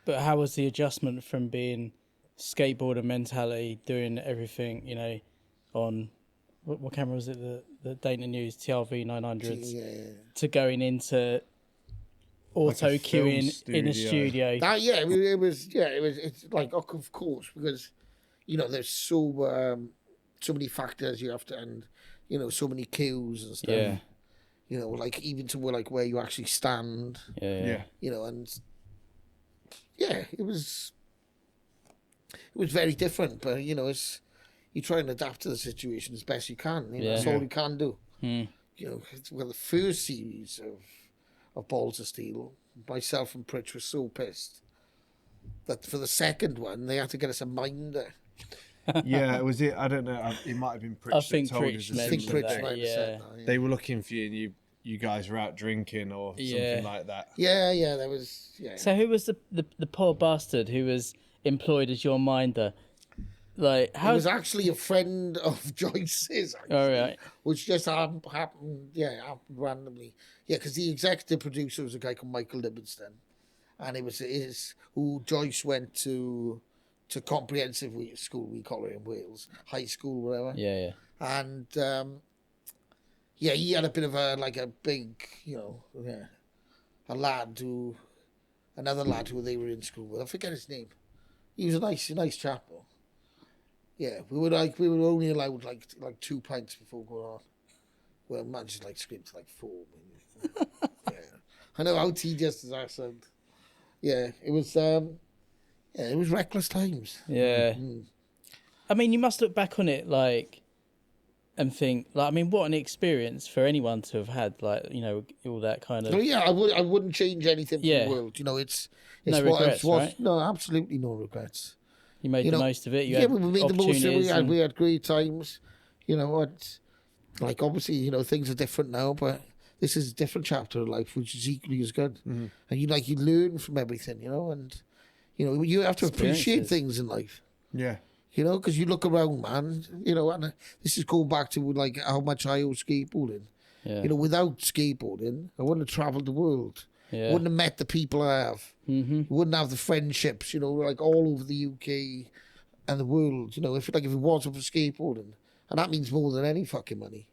But how was the adjustment from being skateboarder mentality, doing everything, on... What camera was it? The Dainton used, TRV 900s, to going into auto
Like a
cueing
film
in a studio.
It's like, of course, because, there's so many factors you have to, and, so many cues and stuff. Yeah. Like even to where you actually stand.
Yeah.
And it was very different, but it's you try and adapt to the situation as best you can. That's all you can do. The first series of Balls of Steel, myself and Pritch were so pissed that for the second one they had to get us a minder.
Yeah, was it? I don't know. It might have been Pritch.
I think
that told
Pritch
us
I think
mentioned
Pritch
that,
might have said that.
They were looking for you, and you guys were out drinking or something like that.
Yeah, there was. Yeah.
So who was the poor bastard who was employed as your minder? Like, how...
He was actually a friend of Joyce's, actually,
All right.
which just happened randomly. Yeah, because the executive producer was a guy called Michael Livingston, and it was who Joyce went to comprehensive school, we call it in Wales, high school, whatever.
Yeah.
And he had a bit of a big, another lad who they were in school with. I forget his name. He was a nice chap, though. Yeah, we were only allowed like 2 pints before going on. Well, man just screamed to 4. Yeah, I know how tedious does that sound. Yeah, it was. It was reckless times.
Yeah. I mean, you must look back on it and think what an experience for anyone to have had, all that kind of.
Oh yeah, I wouldn't change anything for the world. It's
no regrets, right?
No, absolutely no regrets.
You made the most of it.
We made the most of it. We had great times. Obviously, things are different now, but this is a different chapter of life, which is equally as good. And you learn from everything, and you have to appreciate things in life.
Yeah.
Because you look around, man. And this is going back to how much I owe skateboarding.
Yeah.
Without skateboarding, I wouldn't have travelled the world.
Yeah.
Wouldn't have met the people I have. Wouldn't have the friendships, all over the UK and the world. If it wasn't for skateboarding, and that means more than any fucking money.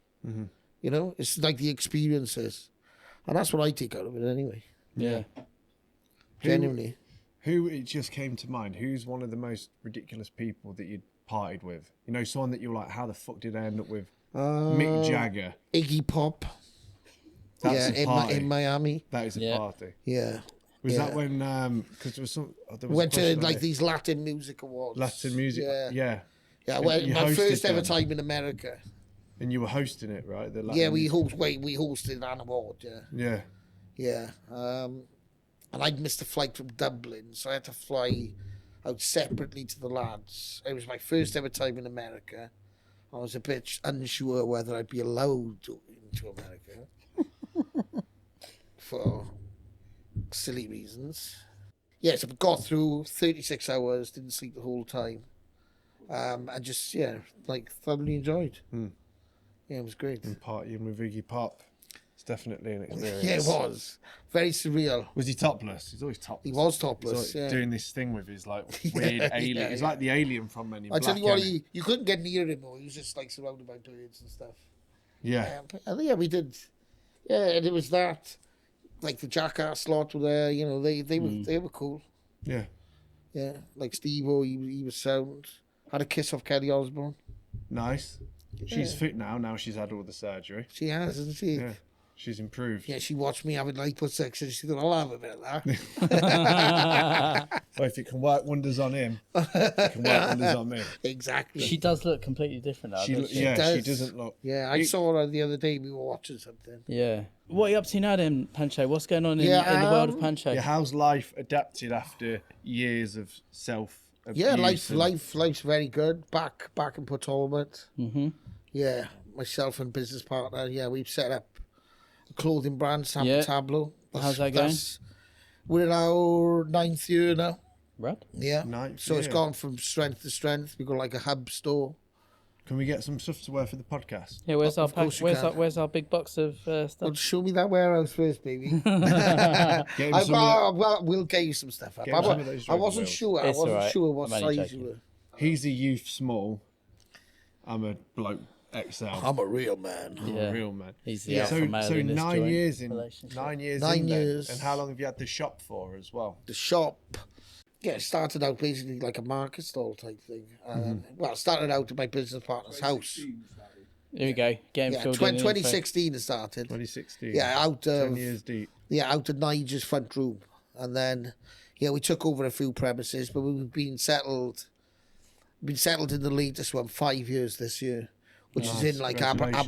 It's the experiences, and that's what I take out of it anyway.
Yeah.
Genuinely.
Who it just came to mind? Who's one of the most ridiculous people that you'd partied with? Someone that you're like, how the fuck did I end up with Mick Jagger?
Iggy Pop.
That's a party.
In Miami.
That is a party.
Yeah.
Was that when? Because there was some. There was
went to
like
these Latin music awards.
Latin music. Yeah.
Yeah. Well, my first ever time in America.
And you were hosting it, right?
We hosted an award. Yeah.
Yeah.
And I'd missed a flight from Dublin, so I had to fly out separately to the lads. It was my first ever time in America. I was a bit unsure whether I'd be allowed into America for silly reasons. yeah, so we got through 36 hours, didn't sleep the whole time. And just, like, thoroughly enjoyed. Yeah, it was great.
And partying with Iggy Pop. It's definitely an experience.
Yeah, it was. Very surreal.
Was he topless? He's always topless.
He was topless,
He's like doing this thing with his like weird alien.
yeah,
He's
yeah.
like the alien from Men in
I
Black.
tell you what,
innit?
you couldn't get near him, though. He was just, like, surrounded by birds and stuff.
Yeah.
And yeah, we did. Yeah, and it was that. Like, the Jackass lot were there, you know, they were cool.
Yeah.
Yeah, like Steve-O, he was sound. Had a kiss off Kelly Osbourne.
Nice. She's fit now. Now she's had all the surgery.
She has, hasn't she?
Yeah. She's improved.
Yeah, she watched me having liposuction. She thought, I'll have a bit of that.
Well, if it can work wonders on him, it can work wonders on me.
Exactly.
She does look completely different now. doesn't she?
does.
She doesn't look.
Yeah, I saw her the other day. We were watching something.
Yeah. What are you up to now then, Pancho? What's going on in
Yeah,
the world of Pancho?
Yeah, how's life adapted after years of self?
Yeah, life's very good. Back in Port Talbot.
Mm-hmm.
Yeah, myself and business partner. Yeah, we've set up a clothing brand, San
Yeah.
Portablo.
How's that going?
We're in our 9th year now.
Right.
Yeah.
Ninth
So it's
year.
gone from strength to strength. We've got like a hub store.
Can we get some stuff to wear for the podcast?
Yeah, where's our
Of course you can.
where's our big box of
Well,
stuff?
show me that warehouse first, baby.
Get him
We'll get you some stuff up.
Get him some of those
I wasn't
wheels.
sure. I
It's
wasn't
alright.
sure what
I'm only
size you
joking.
were.
He's a youth small. I'm a bloke XL.
I'm a real man.
I'm
Yeah.
a real man.
He's the
So,
alpha male
so
in this
9
joint
years in,
relationship.
9 years
9
in there.
years.
And how long have you had the shop for as well?
The shop. Yeah, it started out basically like a market stall type thing. Well, it started out at my business partner's house.
Here we go. Getting
Yeah,
filled in.
2016 it started.
2016.
Yeah, out
10
of
years deep.
out of Nigel's front room, and then we took over a few premises, but we've been settled. Been settled in the latest one 5 years this year, which is in like
Congratulations.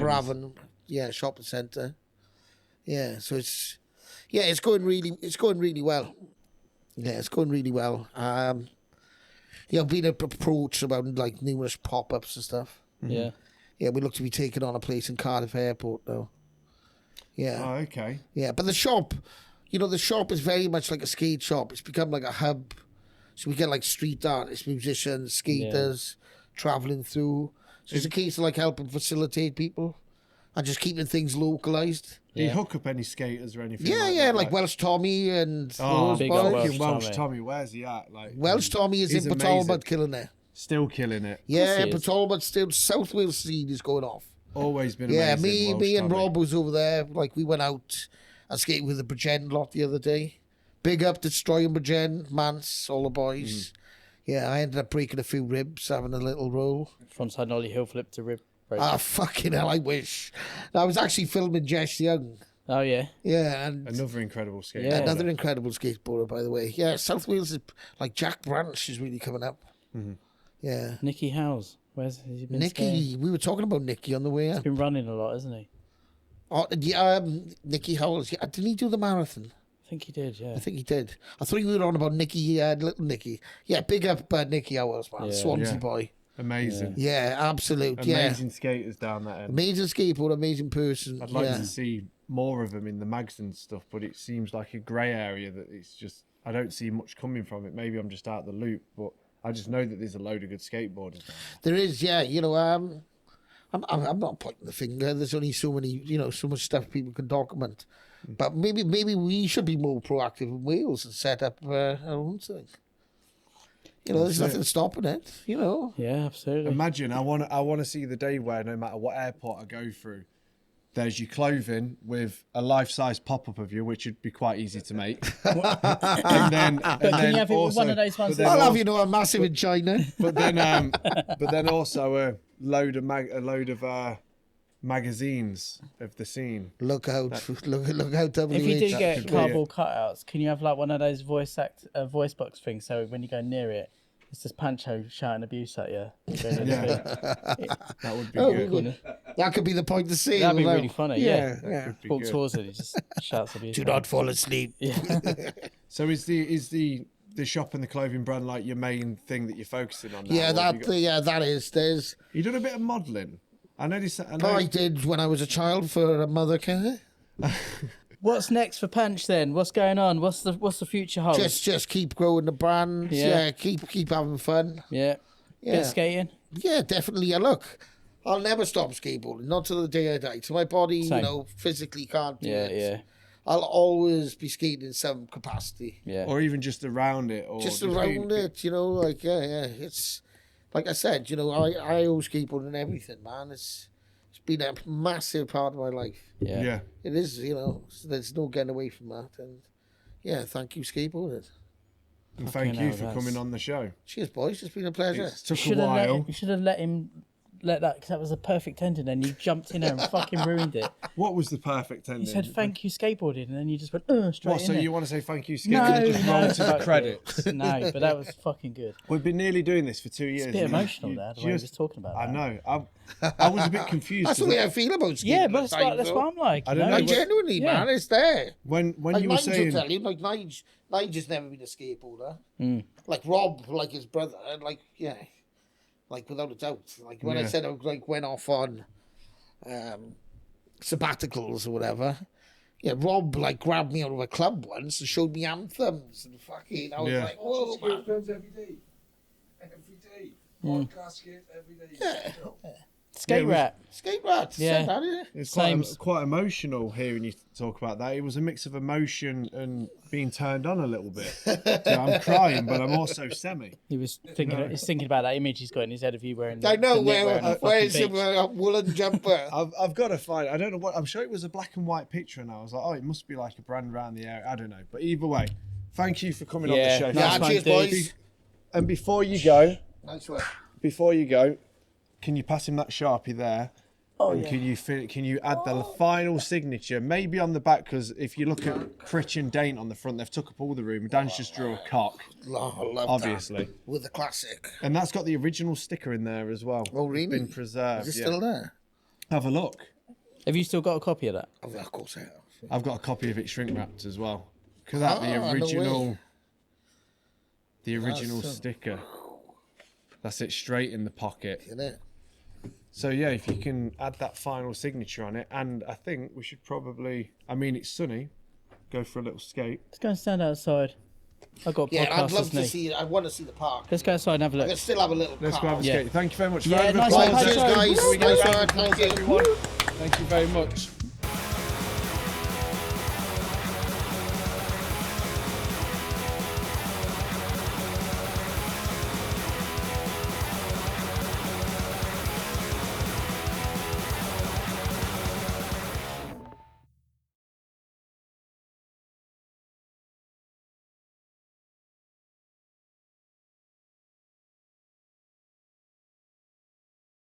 Aberavon, shopping centre. Yeah, so it's going really well. Yeah, it's going really well. I've been approached about like numerous pop-ups and stuff.
Yeah.
Yeah, we look to be taking on a place in Cardiff Airport now. Yeah.
Oh, okay.
Yeah, but the shop is very much like a skate shop. It's become like a hub. So we get like street artists, musicians, skaters travelling through. So it's a case of like helping facilitate people and just keeping things localised.
Do you
Yeah.
hook up any skaters or anything?
Yeah,
like
yeah,
that?
like Welsh Tommy and
Oh,
those
big
boys.
old
fucking
Welsh
Welsh
Tommy.
Tommy, where's he at? Like
Welsh Tommy is
he's
in Port
amazing.
Talbot killing it.
Still killing it.
Yeah,
he
Port
is.
Talbot still, South Wales scene is going off.
Always been
Yeah,
amazing.
me
Welsh
and
Tommy.
Rob was over there. Like, we went out and skated with the Bridgend lot the other day. Big up Destroy and Bridgend, Mance, all the boys. Yeah, I ended up breaking a few ribs, having a little roll.
Frontside nollie hill flip to rib. break.
Ah, fucking hell, I wish. I was actually filming Jess Young.
Oh yeah.
Yeah, and
Another incredible skater.
Yeah.
another incredible skateboarder, by the way. Yeah, South Wales is, like, Jack Branch is really coming up. Yeah.
Nicky Howes. Where's has he been?
Nicky,
staying?
we were talking about Nicky on the way
He's
up.
been running a lot, hasn't he?
Oh, yeah, Nicky Howells. Yeah, didn't he do the marathon?
I think he did. Yeah.
I think he did. I thought you were on about Nicky, little Nicky. Yeah, big up Nicky Howells, man.
Yeah.
Swansea
Yeah.
boy.
Amazing.
Yeah, absolute.
Amazing skaters down that end.
Amazing skateboard, amazing person.
I'd like
yeah.
to see more of them in the mags and stuff, but it seems like a grey area that it's just, I don't see much coming from it. Maybe I'm just out the loop, but I just know that there's a load of good skateboarders down
There is, yeah. You know, I'm not pointing the finger. There's only so many, so much stuff people can document. But maybe we should be more proactive in Wales and set up our own thing. There's nothing stopping it.
Yeah, absolutely.
Imagine, I want to see the day where no matter what airport I go through, there's your clothing with a life-size pop-up of you, which would be quite easy to make. and then
can you have it with one of those ones
but
that-
then
I'll
also-
have a massive in China.
But then also a load of magazines of the scene.
Look out! Look out! WH.
If you do
could
get
be
cardboard cutouts, can you have like one of those voice box things? So when you go near it, it's just Pancho shouting abuse at you.
That would be
Oh,
good.
good. That could be the point to see.
That'd be really funny. Yeah.
Could be
Walk
good.
towards it, he just shouts abuse.
Do not fall asleep.
So is the shop and the clothing brand like your main thing that you're focusing on now?
Yeah,
Or have you got-
that is. There's.
You done a bit of modelling. I noticed that.
I did when I was a child for a mother care.
What's next for Panch then? What's going on? What's the future hold?
Just keep growing the brand. Yeah, keep having fun.
Yeah. Bit of skating.
Yeah, definitely. Yeah, look, I'll never stop skateboarding. Not till the day I die. Till my body,
Same.
you know, physically can't do it.
Yeah.
I'll always be skating in some capacity.
Yeah.
Or even just around it, or
Just around it, you know, like It's like I said, you know, I owe skateboarding and everything, man. It's been a massive part of my life.
Yeah.
It is, you know. There's no getting away from that. And yeah, thank you, skateboarding.
And thank you for
that's-
coming on the show.
Cheers, boys. It's been a pleasure.
It took a while.
You should have let that, because that was a perfect ending, and you jumped in there and fucking ruined it.
What was the perfect ending?
You said thank you skateboarding, and then you just went straight
What,
in
so
there.
you want to say thank you, Skip?
No,
and just roll
no,
to the
fuck
credits.
it. No, but that was fucking good.
We've been nearly doing this for 2 years.
It's a bit
and
emotional,
you
Dad, the way he was talking about that.
I know. I was a bit confused.
That's the way I feel about skating.
Yeah, but that's what I'm like.
I
you
don't
know?
know.
Like, genuinely,
Yeah.
man, it's there.
when
Like
you were
Nige will
saying,
tell you, like Nige has never been a skateboarder.
Mm.
Like Rob, like his brother, like like without a doubt. Like when I
Yeah.
said I like went off on sabbaticals or whatever. Yeah, Rob like grabbed me out of a club once and showed me anthems and fucking. I was
Yeah.
like, whoa, man.
Friends every day. Podcast skate every day.
Yeah.
Skate
Yeah,
rat.
Skate rats.
Yeah.
Said that, yeah.
it's
Same.
quite emotional hearing you talk about that. It was a mix of emotion and being turned on a little bit. So I'm crying, but I'm also semi.
He was thinking. He's thinking about that image he's got in his head of you wearing.
I know
the knit wearing on
where's
fucking beach.
the woolen jumper.
I've got to find. I don't know what. I'm sure it was a black and white picture, and I was like, oh, it must be like a brand around the area. I don't know, but either way, thank you for coming on the
Yeah,
show.
nice
Yeah,
one,
cheers,
dude.
boys.
And before you go,
Nice work.
can you pass him that Sharpie there?
Oh,
And
yeah.
can you add the final signature, maybe on the back? Because if you look at Pritchard and Dainton on the front, they've took up all the room. Dan's just drew a cock,
Oh, I love
obviously,
that. With the classic.
and that's got the original sticker in there as well.
Oh, really?
Been preserved.
Is it
yeah.
still there?
Have a look.
Have you still got a copy of that?
Oh, of course I have.
I've got a copy of it shrink wrapped as well. Because that
no way.
the original
That's,
sticker. That's it, straight in the pocket.
Isn't it?
So yeah, if you can add that final signature on it, and I think we should probably. I mean, it's sunny. Go for a little skate.
Let's go and stand outside. I've got a
Yeah,
podcast
I'd love
with
to
me.
see it. I want to see the park.
Let's go outside and have a
I
look.
can still have a little
Let's
car.
go have a
Yeah.
skate. Thank you very much.
Yeah,
Round of
nice
applause,
one,
Cheers,
Pancho.
guys.
Before we go,
Nice
round of
one.
applause,
Thank you.
everyone. Thank you very much.